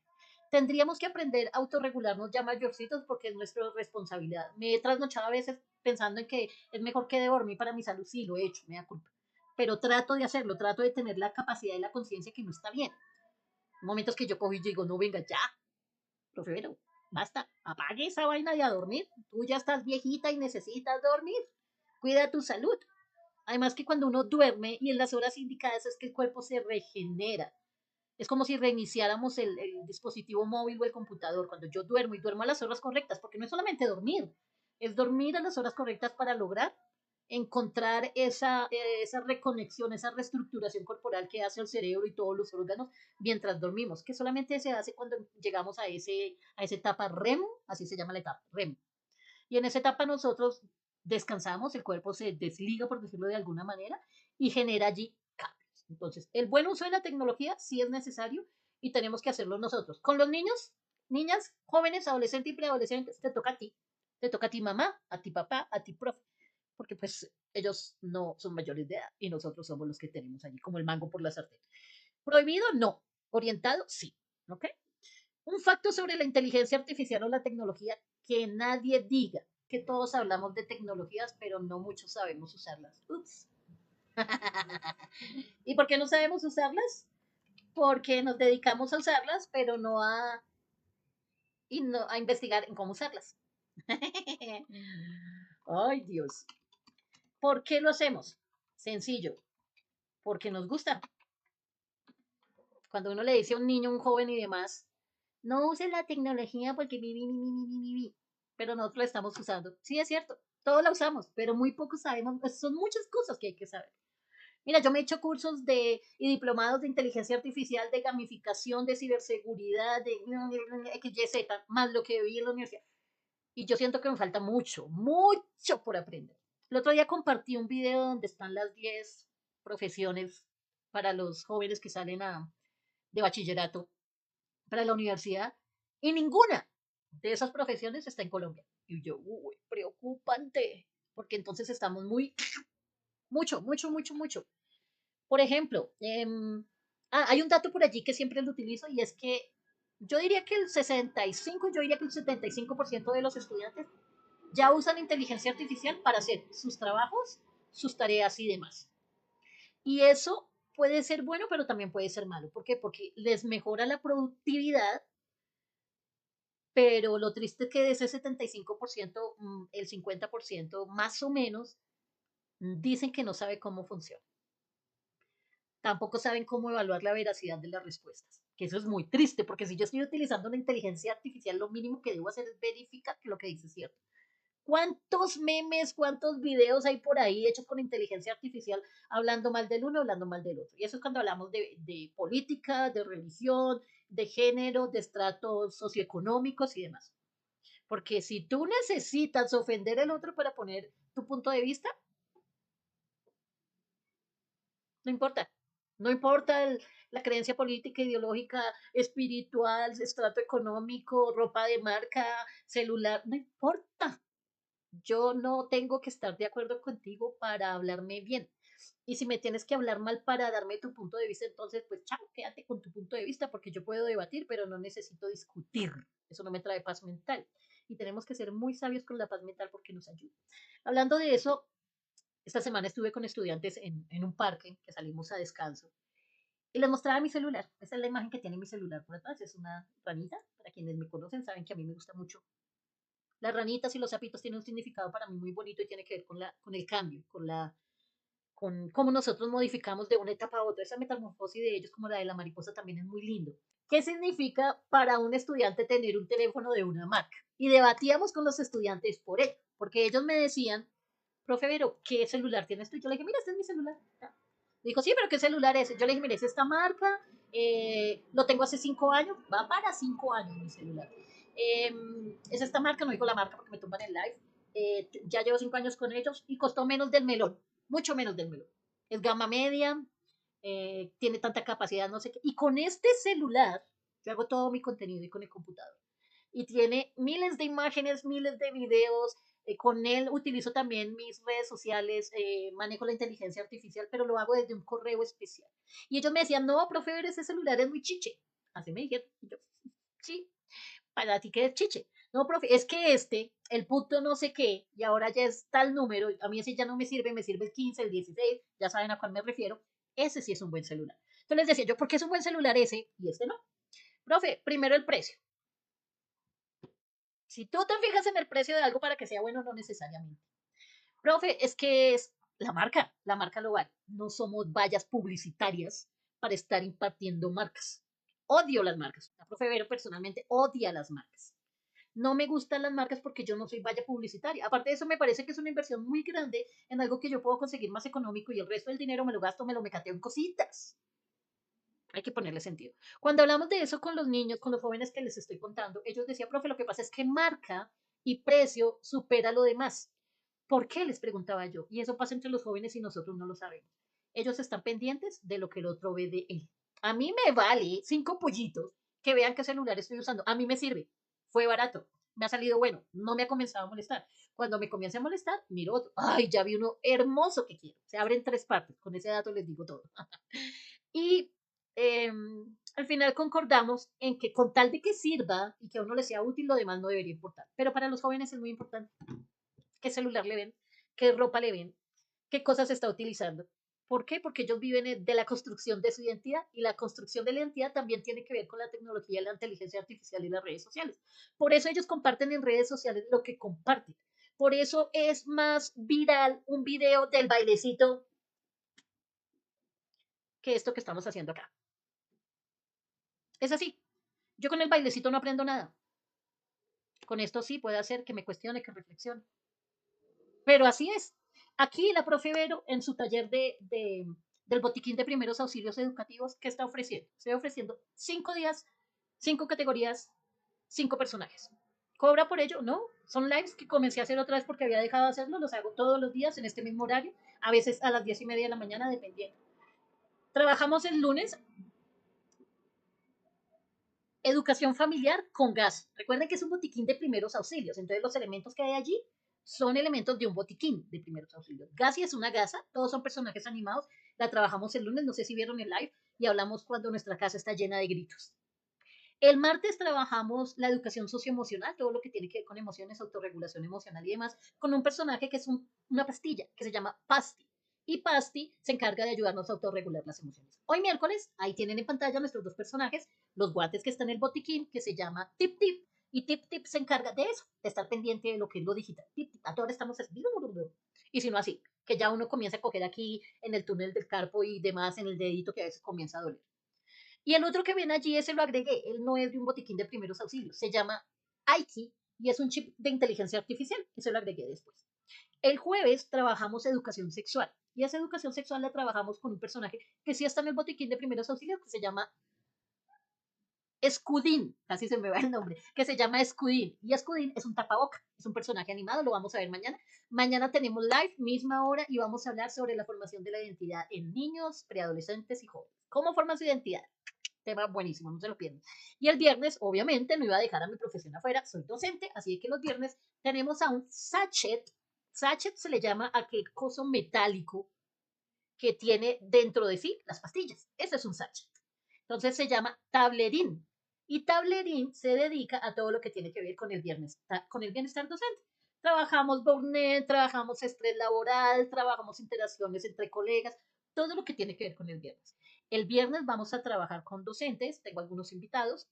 Tendríamos que aprender a autorregularnos ya mayorcitos porque es nuestra responsabilidad. Me he trasnochado a veces pensando en que es mejor que dormir para mi salud. Sí, lo he hecho, me da culpa. Pero trato de hacerlo, trato de tener la capacidad y la conciencia que no está bien. Momentos que yo cojo y digo, no, venga, ya, profe, pero basta, apague esa vaina y a dormir. Tú ya estás viejita y necesitas dormir. Cuida tu salud. Además que cuando uno duerme y en las horas indicadas es que el cuerpo se regenera. Es como si reiniciáramos el dispositivo móvil o el computador. Cuando yo duermo y duermo a las horas correctas, porque no es solamente dormir, es dormir a las horas correctas para lograr encontrar esa reconexión, esa reestructuración corporal que hace el cerebro y todos los órganos mientras dormimos, que solamente se hace cuando llegamos a esa etapa REM, así se llama la etapa REM. Y en esa etapa nosotros descansamos, el cuerpo se desliga, por decirlo de alguna manera, y genera allí cambios. Entonces, el buen uso de la tecnología sí es necesario y tenemos que hacerlo nosotros. Con los niños, niñas, jóvenes, adolescentes y preadolescentes, te toca a ti. Te toca a ti mamá, a ti papá, a ti profe. Porque pues ellos no son mayores de edad y nosotros somos los que tenemos allí como el mango por la sartén. Prohibido, no. Orientado, sí. ¿Ok? Un facto sobre la inteligencia artificial o la tecnología que nadie diga, que todos hablamos de tecnologías, pero no muchos sabemos usarlas. Ups. ¿Y por qué no sabemos usarlas? Porque nos dedicamos a usarlas, pero no a investigar en cómo usarlas. Ay, Dios. ¿Por qué lo hacemos? Sencillo, porque nos gusta. Cuando uno le dice a un niño, un joven y demás, no use la tecnología porque pero nosotros la estamos usando. Sí, es cierto, todos la usamos, pero muy pocos sabemos, pues, son muchas cosas que hay que saber. Mira, yo me he hecho cursos y diplomados de inteligencia artificial, de gamificación, de ciberseguridad, de XYZ, más lo que vi en la universidad. Y yo siento que me falta mucho, mucho por aprender. El otro día compartí un video donde están las 10 profesiones para los jóvenes que salen de bachillerato para la universidad y ninguna de esas profesiones está en Colombia. Y yo, uy, preocupante, porque entonces estamos mucho. Por ejemplo, hay un dato por allí que siempre lo utilizo y es que yo diría que el 65, yo diría que el 75% de los estudiantes ya usan inteligencia artificial para hacer sus trabajos, sus tareas y demás. Y eso puede ser bueno, pero también puede ser malo. ¿Por qué? Porque les mejora la productividad, pero lo triste es que de ese 75%, el 50% más o menos dicen que no sabe cómo funciona. Tampoco saben cómo evaluar la veracidad de las respuestas. Que eso es muy triste, porque si yo estoy utilizando una inteligencia artificial, lo mínimo que debo hacer es verificar que lo que dice es cierto. ¿Cuántos memes, cuántos videos hay por ahí hechos con inteligencia artificial hablando mal del uno, hablando mal del otro? Y eso es cuando hablamos de política, de religión, de género, de estratos socioeconómicos y demás. Porque si tú necesitas ofender al otro para poner tu punto de vista, no importa. No importa la creencia política, ideológica, espiritual, estrato económico, ropa de marca, celular, no importa. Yo no tengo que estar de acuerdo contigo para hablarme bien. Y si me tienes que hablar mal para darme tu punto de vista, entonces pues chao, quédate con tu punto de vista porque yo puedo debatir, pero no necesito discutir. Eso no me trae paz mental. Y tenemos que ser muy sabios con la paz mental porque nos ayuda. Hablando de eso, esta semana estuve con estudiantes en un parque que salimos a descanso y les mostraba mi celular. Esa es la imagen que tiene mi celular por atrás. Es una ranita. Para quienes me conocen saben que a mí me gusta mucho las ranitas y los sapitos tienen un significado para mí muy bonito y tiene que ver con el cambio, con cómo nosotros modificamos de una etapa a otra. Esa metamorfosis de ellos, como la de la mariposa, también es muy lindo. ¿Qué significa para un estudiante tener un teléfono de una marca? Y debatíamos con los estudiantes por ello, porque ellos me decían, profe Vero, ¿qué celular tienes tú? Y yo le dije, mira, este es mi celular. Dijo, sí, pero ¿qué celular es? Yo le dije, mire, es esta marca, lo tengo hace 5 años, va para 5 años mi celular. Es esta marca, no digo la marca porque me tumban el live. Ya llevo 5 años con ellos y costó menos del melón, mucho menos del melón. Es gama media, tiene tanta capacidad, no sé qué. Y con este celular, yo hago todo mi contenido y con el computador. Y tiene miles de imágenes, miles de videos. Con él utilizo también mis redes sociales, manejo la inteligencia artificial, pero lo hago desde un correo especial. Y ellos me decían, no, profe, ese celular es muy chiche. Así me dijeron. Y yo, sí, para ti que es chiche. No, profe, es que el punto no sé qué, y ahora ya es tal número, a mí ese ya no me sirve el 15, el 16, ya saben a cuál me refiero. Ese sí es un buen celular. Entonces les decía yo, ¿por qué es un buen celular ese y este no? Profe, primero el precio. Si tú te fijas en el precio de algo para que sea bueno, no necesariamente. Profe, es que es la marca lo vale. No somos vallas publicitarias para estar impartiendo marcas. Odio las marcas. La profe Vero personalmente odia las marcas. No me gustan las marcas porque yo no soy valla publicitaria. Aparte de eso, me parece que es una inversión muy grande en algo que yo puedo conseguir más económico y el resto del dinero me lo gasto, me lo mecateo en cositas. Hay que ponerle sentido. Cuando hablamos de eso con los niños, con los jóvenes que les estoy contando, ellos decían, profe, lo que pasa es que marca y precio supera lo demás. ¿Por qué? Les preguntaba yo. Y eso pasa entre los jóvenes y nosotros no lo sabemos. Ellos están pendientes de lo que el otro ve de él. A mí me vale 5 pollitos que vean qué celular estoy usando. A mí me sirve. Fue barato. Me ha salido bueno. No me ha comenzado a molestar. Cuando me comience a molestar, miro otro. Ay, ya vi uno hermoso que quiero. Se abre en 3 partes. Con ese dato les digo todo. Y eh, al final concordamos en que con tal de que sirva y que a uno le sea útil, lo demás no debería importar. Pero para los jóvenes es muy importante qué celular le ven, qué ropa le ven, qué cosas está utilizando. ¿Por qué? Porque ellos viven de la construcción de su identidad y la construcción de la identidad también tiene que ver con la tecnología, la inteligencia artificial y las redes sociales. Por eso ellos comparten en redes sociales lo que comparten. Por eso es más viral un video del bailecito que esto que estamos haciendo acá. Es así. Yo con el bailecito no aprendo nada. Con esto sí puede hacer que me cuestione, que reflexione. Pero así es. Aquí la profe Vero, en su taller del botiquín de primeros auxilios educativos, ¿qué está ofreciendo? Estoy ofreciendo 5 días, 5 categorías, 5 personajes. ¿Cobra por ello? No. Son lives que comencé a hacer otra vez porque había dejado de hacerlo. Los hago todos los días en este mismo horario, a veces a las 10:30 de la mañana, dependiendo. Trabajamos el lunes educación familiar con gas. Recuerden que es un botiquín de primeros auxilios, entonces los elementos que hay allí son elementos de un botiquín de primeros auxilios. Gassi es una gasa, todos son personajes animados, la trabajamos el lunes, no sé si vieron el live, y hablamos cuando nuestra casa está llena de gritos. El martes trabajamos la educación socioemocional, todo lo que tiene que ver con emociones, autorregulación emocional y demás, con un personaje que es una pastilla que se llama Pasti. Y Pasti se encarga de ayudarnos a autorregular las emociones. Hoy miércoles, ahí tienen en pantalla nuestros 2 personajes, los guantes que están en el botiquín, que se llama Tip Tip. Y Tip Tip se encarga de eso, de estar pendiente de lo que es lo digital. Tip Tip, a todos estamos así. Y si no así, que ya uno comienza a coger aquí en el túnel del carpo y demás en el dedito que a veces comienza a doler. Y el otro que viene allí, ese lo agregué, él no es de un botiquín de primeros auxilios, se llama Aiki y es un chip de inteligencia artificial, ese lo agregué después. El jueves trabajamos educación sexual y esa educación sexual la trabajamos con un personaje que sí está en el botiquín de primeros auxilios, que se llama Escudín, casi se me va el nombre, que se llama Escudín. Y Escudín es un tapaboca, es un personaje animado, lo vamos a ver mañana. Mañana tenemos live, misma hora, y vamos a hablar sobre la formación de la identidad en niños, preadolescentes y jóvenes. ¿Cómo forman su identidad? Tema buenísimo, no se lo pierdan. Y el viernes, obviamente, no iba a dejar a mi profesión afuera, soy docente, así que los viernes tenemos a un sachet. Sachet se le llama a aquel coso metálico que tiene dentro de sí las pastillas. Ese es un sachet. Entonces se llama tablerín. Y tablerín se dedica a todo lo que tiene que ver con el bienestar docente. Trabajamos burnet, trabajamos estrés laboral, trabajamos interacciones entre colegas, todo lo que tiene que ver con el viernes. El viernes vamos a trabajar con docentes, tengo algunos invitados.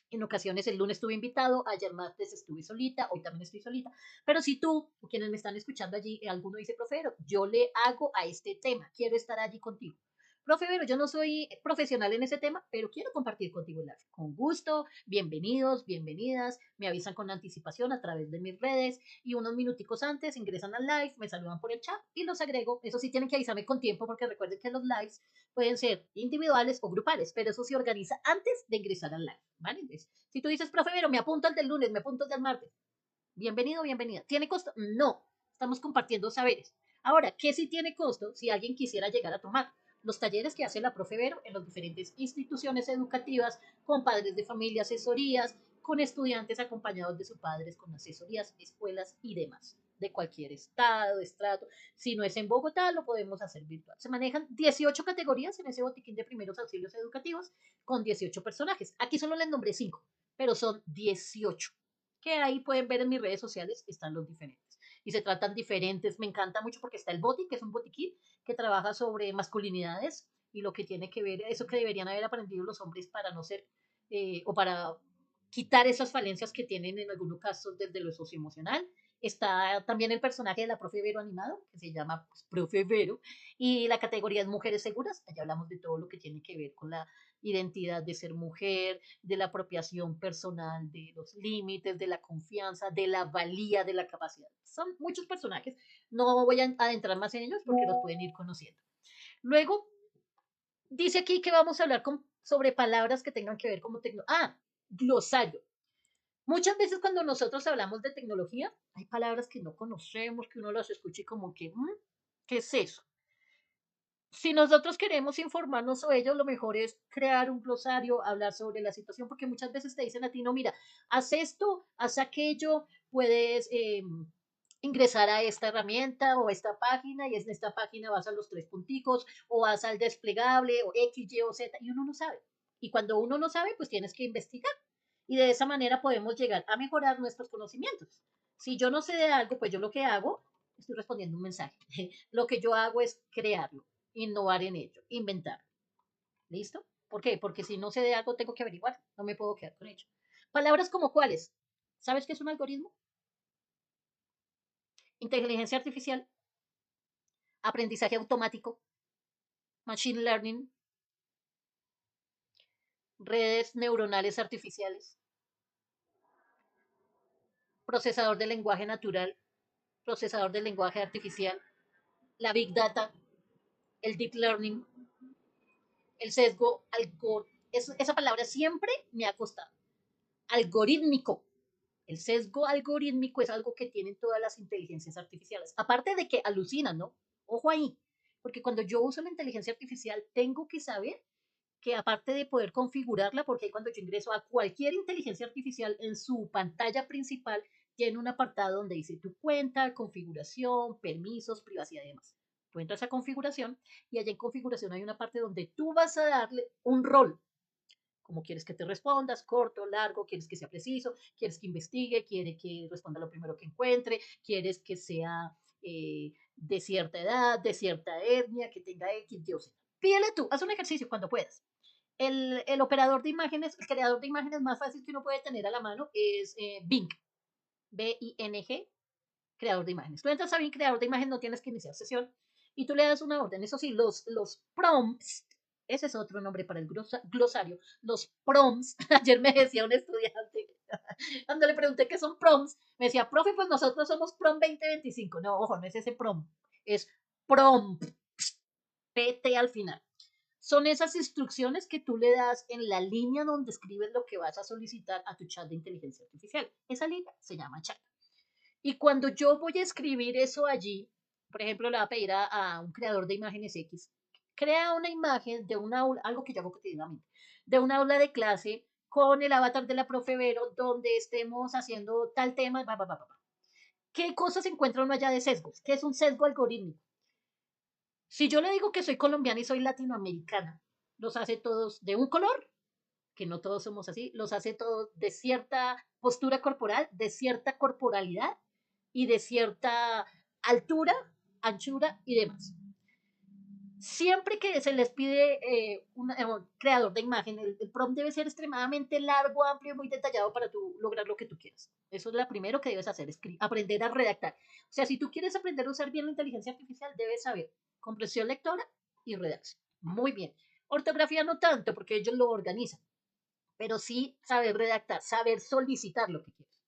En ocasiones el lunes estuve invitado, ayer martes estuve solita, hoy también estoy solita. Pero si tú, o quienes me están escuchando allí, alguno dice, profero, yo le hago a este tema, quiero estar allí contigo. Profe Vero, yo no soy profesional en ese tema, pero quiero compartir contigo el live. Con gusto, bienvenidos, bienvenidas. Me avisan con anticipación a través de mis redes y unos minuticos antes ingresan al live, me saludan por el chat y los agrego. Eso sí, tienen que avisarme con tiempo porque recuerden que los lives pueden ser individuales o grupales, pero eso se organiza antes de ingresar al live. ¿Vale? Entonces, si tú dices, profe Vero, me apunto al del lunes, me apunto al del martes. Bienvenido, bienvenida. ¿Tiene costo? No. Estamos compartiendo saberes. Ahora, ¿qué sí tiene costo si alguien quisiera llegar a tomar? Los talleres que hace la profe Vero en las diferentes instituciones educativas, con padres de familia, asesorías, con estudiantes acompañados de sus padres, con asesorías, escuelas y demás, de cualquier estado, estrato. Si no es en Bogotá, lo podemos hacer virtual. Se manejan 18 categorías en ese botiquín de primeros auxilios educativos con 18 personajes. Aquí solo les nombré 5, pero son 18 que ahí pueden ver en mis redes sociales, están los diferentes. Y se tratan diferentes, me encanta mucho porque está el Boti, que es un botiquín que trabaja sobre masculinidades y lo que tiene que ver, eso que deberían haber aprendido los hombres para no ser, o para quitar esas falencias que tienen en algunos casos desde lo socioemocional. Está también el personaje de la profe Vero animado, que se llama pues, profe Vero, y la categoría es Mujeres Seguras. Allá hablamos de todo lo que tiene que ver con la identidad de ser mujer, de la apropiación personal, de los límites, de la confianza, de la valía, de la capacidad. Son muchos personajes, no voy a adentrar más en ellos porque los pueden ir conociendo. Luego, dice aquí que vamos a hablar sobre palabras que tengan que ver como tecnología. Glosario. Muchas veces cuando nosotros hablamos de tecnología, hay palabras que no conocemos, que uno las escucha y como que, ¿qué es eso? Si nosotros queremos informarnos sobre ello, lo mejor es crear un glosario, hablar sobre la situación, porque muchas veces te dicen a ti, no, mira, haz esto, haz aquello, puedes ingresar a esta herramienta o a esta página y en esta página vas a los 3 punticos o vas al desplegable o X, Y o Z y uno no sabe. Y cuando uno no sabe, pues tienes que investigar. Y de esa manera podemos llegar a mejorar nuestros conocimientos. Si yo no sé de algo, pues yo lo que hago, estoy respondiendo un mensaje, lo que yo hago es crearlo, innovar en ello, inventar. ¿Listo? ¿Por qué? Porque si no sé de algo, tengo que averiguar, no me puedo quedar con ello. Palabras como cuáles. ¿Sabes qué es un algoritmo? Inteligencia artificial, aprendizaje automático, machine learning, redes neuronales artificiales, procesador de lenguaje natural, procesador de lenguaje artificial, la big data, el deep learning, el sesgo, esa palabra siempre me ha costado. Algorítmico. El sesgo algorítmico es algo que tienen todas las inteligencias artificiales. Aparte de que alucinan, ¿no? Ojo ahí. Porque cuando yo uso la inteligencia artificial, tengo que saber que aparte de poder configurarla, porque cuando yo ingreso a cualquier inteligencia artificial en su pantalla principal, tiene un apartado donde dice tu cuenta, configuración, permisos, privacidad y demás. Tú entras a configuración y allá en configuración hay una parte donde tú vas a darle un rol, como quieres que te respondas, corto, largo, quieres que sea preciso, quieres que investigue, quiere que responda lo primero que encuentre, quieres que sea de cierta edad, de cierta etnia, que tenga X, Y o Z. Pídele tú, haz un ejercicio cuando puedas. El operador de imágenes, el creador de imágenes más fácil que uno puede tener a la mano es Bing, B-I-N-G, creador de imágenes. Tú entras a Bing, creador de imágenes, no tienes que iniciar sesión y tú le das una orden. Eso sí, los prompts, ese es otro nombre para el glosario, los prompts. Ayer me decía un estudiante, cuando le pregunté qué son prompts, me decía, profe, pues nosotros somos prompt 2025. No, ojo, no es ese prompt, es prompt, PT al final. Son esas instrucciones que tú le das en la línea donde escribes lo que vas a solicitar a tu chat de inteligencia artificial. Esa línea se llama chat. Y cuando yo voy a escribir eso allí, por ejemplo, le voy a pedir a un creador de imágenes X, crea una imagen de una aula, algo que yo hago cotidianamente, de una aula de clase con el avatar de la profe Vero, donde estemos haciendo tal tema, ¿Qué cosas encuentra uno allá de sesgos? ¿Qué es un sesgo algorítmico? Si yo le digo que soy colombiana y soy latinoamericana, los hace todos de un color, que no todos somos así, los hace todos de cierta postura corporal, de cierta corporalidad y de cierta altura, anchura y demás. Siempre que se les pide un creador de imagen, el prompt debe ser extremadamente largo, amplio y muy detallado para tú lograr lo que tú quieras. Eso es lo primero que debes hacer, aprender a redactar. O sea, si tú quieres aprender a usar bien la inteligencia artificial, debes saber comprensión lectora y redacción. Muy bien. Ortografía no tanto, porque ellos lo organizan, pero sí saber redactar, saber solicitar lo que quieres.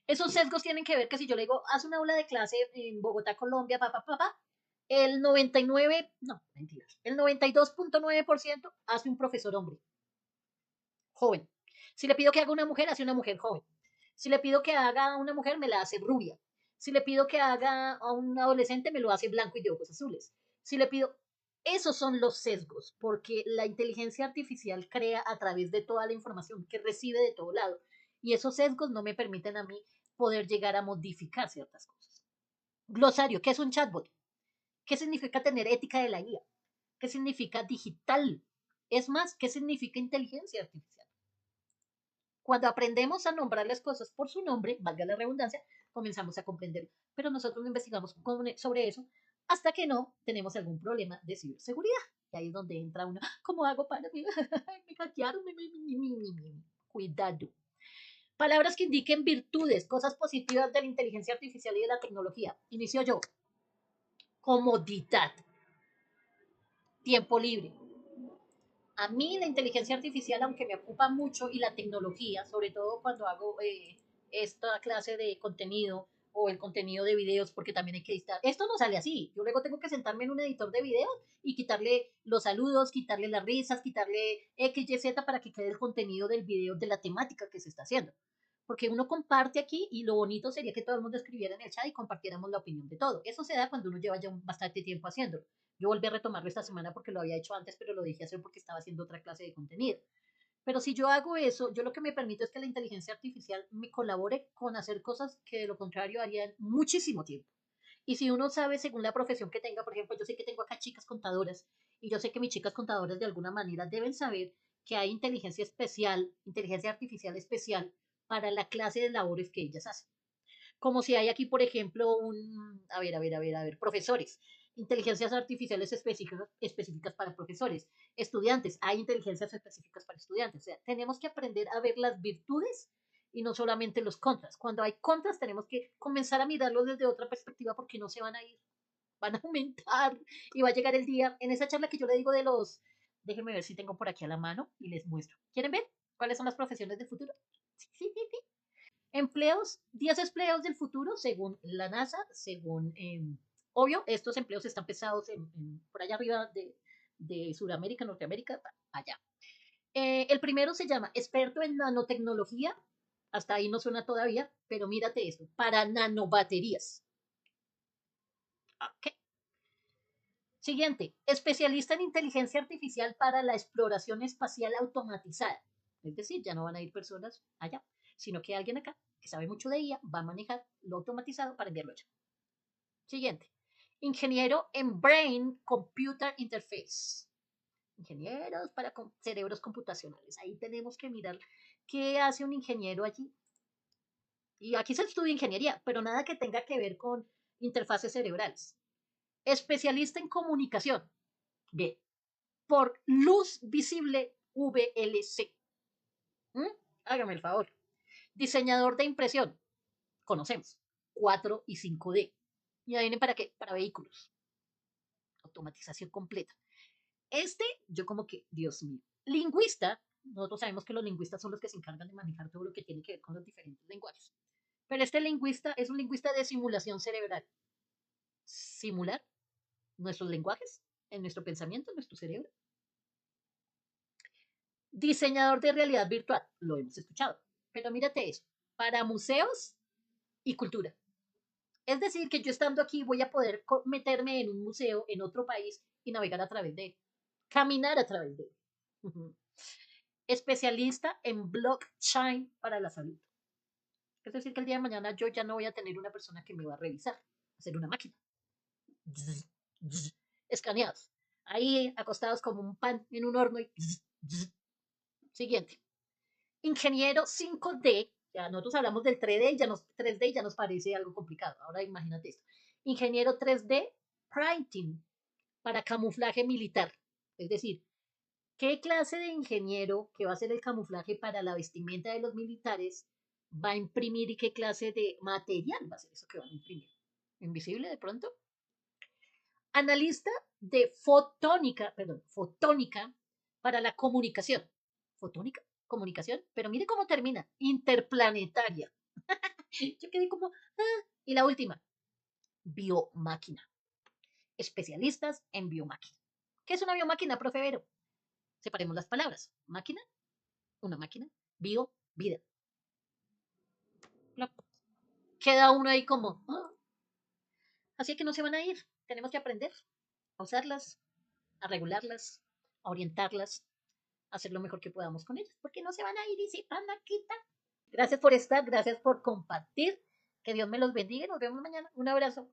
Esos sesgos tienen que ver que si yo le digo, haz una aula de clase en Bogotá, Colombia, el 99, no, mentiras, el 92.9% hace un profesor hombre, joven. Si le pido que haga una mujer, hace una mujer joven. Si le pido que haga una mujer, me la hace rubia. Si le pido que haga a un adolescente, me lo hace blanco y de ojos azules. Si le pido, esos son los sesgos, porque la inteligencia artificial crea a través de toda la información que recibe de todo lado. Y esos sesgos no me permiten a mí poder llegar a modificar ciertas cosas. Glosario, ¿qué es un chatbot? ¿Qué significa tener ética de la guía? ¿Qué significa digital? Es más, ¿qué significa inteligencia artificial? Cuando aprendemos a nombrar las cosas por su nombre, valga la redundancia, comenzamos a comprender. Pero nosotros no investigamos sobre eso hasta que no tenemos algún problema de ciberseguridad. Y ahí es donde entra uno, ¿cómo hago para mí? Me hackearon, cuidado. Palabras que indiquen virtudes, cosas positivas de la inteligencia artificial y de la tecnología. Inicio yo. Comodidad, tiempo libre. A mí la inteligencia artificial, aunque me ocupa mucho, y la tecnología, sobre todo cuando hago esta clase de contenido o el contenido de videos, porque también hay que editar. Esto no sale así. Yo luego tengo que sentarme en un editor de videos y quitarle los saludos, quitarle las risas, quitarle X, Y, Z para que quede el contenido del video de la temática que se está haciendo. Porque uno comparte aquí y lo bonito sería que todo el mundo escribiera en el chat y compartiéramos la opinión de todo. Eso se da cuando uno lleva ya bastante tiempo haciéndolo. Yo volví a retomarlo esta semana porque lo había hecho antes, pero lo dejé hacer porque estaba haciendo otra clase de contenido. Pero si yo hago eso, yo lo que me permito es que la inteligencia artificial me colabore con hacer cosas que de lo contrario harían muchísimo tiempo. Y si uno sabe, según la profesión que tenga, por ejemplo, yo sé que tengo acá chicas contadoras y yo sé que mis chicas contadoras de alguna manera deben saber que hay inteligencia especial, inteligencia artificial especial para la clase de labores que ellas hacen. Como si hay aquí, por ejemplo, profesores, inteligencias artificiales específicas para profesores, estudiantes, hay inteligencias específicas para estudiantes. O sea, tenemos que aprender a ver las virtudes y no solamente los contras. Cuando hay contras, tenemos que comenzar a mirarlos desde otra perspectiva porque no se van a ir, van a aumentar y va a llegar el día, en esa charla que yo le digo de los, déjenme ver si tengo por aquí a la mano y les muestro. ¿Quieren ver cuáles son las profesiones del futuro? Sí, sí, sí, sí. Empleos, 10 empleos del futuro, según la NASA, según, obvio, estos empleos están pesados por allá arriba de Sudamérica, Norteamérica, allá. El primero se llama experto en nanotecnología, hasta ahí no suena todavía, pero mírate esto, para nanobaterías. Okay. Siguiente, especialista en inteligencia artificial para la exploración espacial automatizada. Es decir, ya no van a ir personas allá, sino que alguien acá que sabe mucho de ella va a manejar lo automatizado para enviarlo allá. Siguiente, ingeniero en Brain Computer Interface. Ingenieros para cerebros computacionales. Ahí tenemos que mirar qué hace un ingeniero allí. Y aquí se estudia ingeniería, pero nada que tenga que ver con interfaces cerebrales. Especialista en comunicación. B. Por luz visible VLC. ¿Mm? Hágame el favor. Diseñador de impresión. Conocemos. 4 y 5D. ¿Y adivinen para qué? Para vehículos. Automatización completa. Yo como que, Dios mío. Lingüista. Nosotros sabemos que los lingüistas son los que se encargan de manejar todo lo que tiene que ver con los diferentes lenguajes. Pero este lingüista es un lingüista de simulación cerebral. Simular nuestros lenguajes en nuestro pensamiento, en nuestro cerebro. Diseñador de realidad virtual, lo hemos escuchado. Pero mírate eso, para museos y cultura. Es decir, que yo estando aquí voy a poder meterme en un museo en otro país y navegar a través de él, caminar a través de él. Especialista en blockchain para la salud. Es decir, que el día de mañana yo ya no voy a tener una persona que me va a revisar, hacer una máquina. Escaneados. Ahí acostados como un pan en un horno y siguiente. Ingeniero 5D, ya nosotros hablamos del 3D y 3D ya nos parece algo complicado. Ahora imagínate esto. Ingeniero 3D Printing para camuflaje militar. Es decir, ¿qué clase de ingeniero que va a hacer el camuflaje para la vestimenta de los militares va a imprimir y qué clase de material va a ser eso que van a imprimir? ¿Invisible de pronto? Analista de fotónica para la comunicación. Fotónica, comunicación, pero mire cómo termina, interplanetaria. Yo quedé como, y la última, biomáquina, especialistas en biomáquina. ¿Qué es una biomáquina, profe Vero? Separemos las palabras. Máquina, una máquina, bio, vida. Queda uno ahí como, así que no se van a ir. Tenemos que aprender a usarlas, a regularlas, a orientarlas, a hacer lo mejor que podamos con ellas, porque no se van a ir y se van a quitar. Gracias por estar, gracias por compartir. Que Dios me los bendiga y nos vemos mañana. Un abrazo.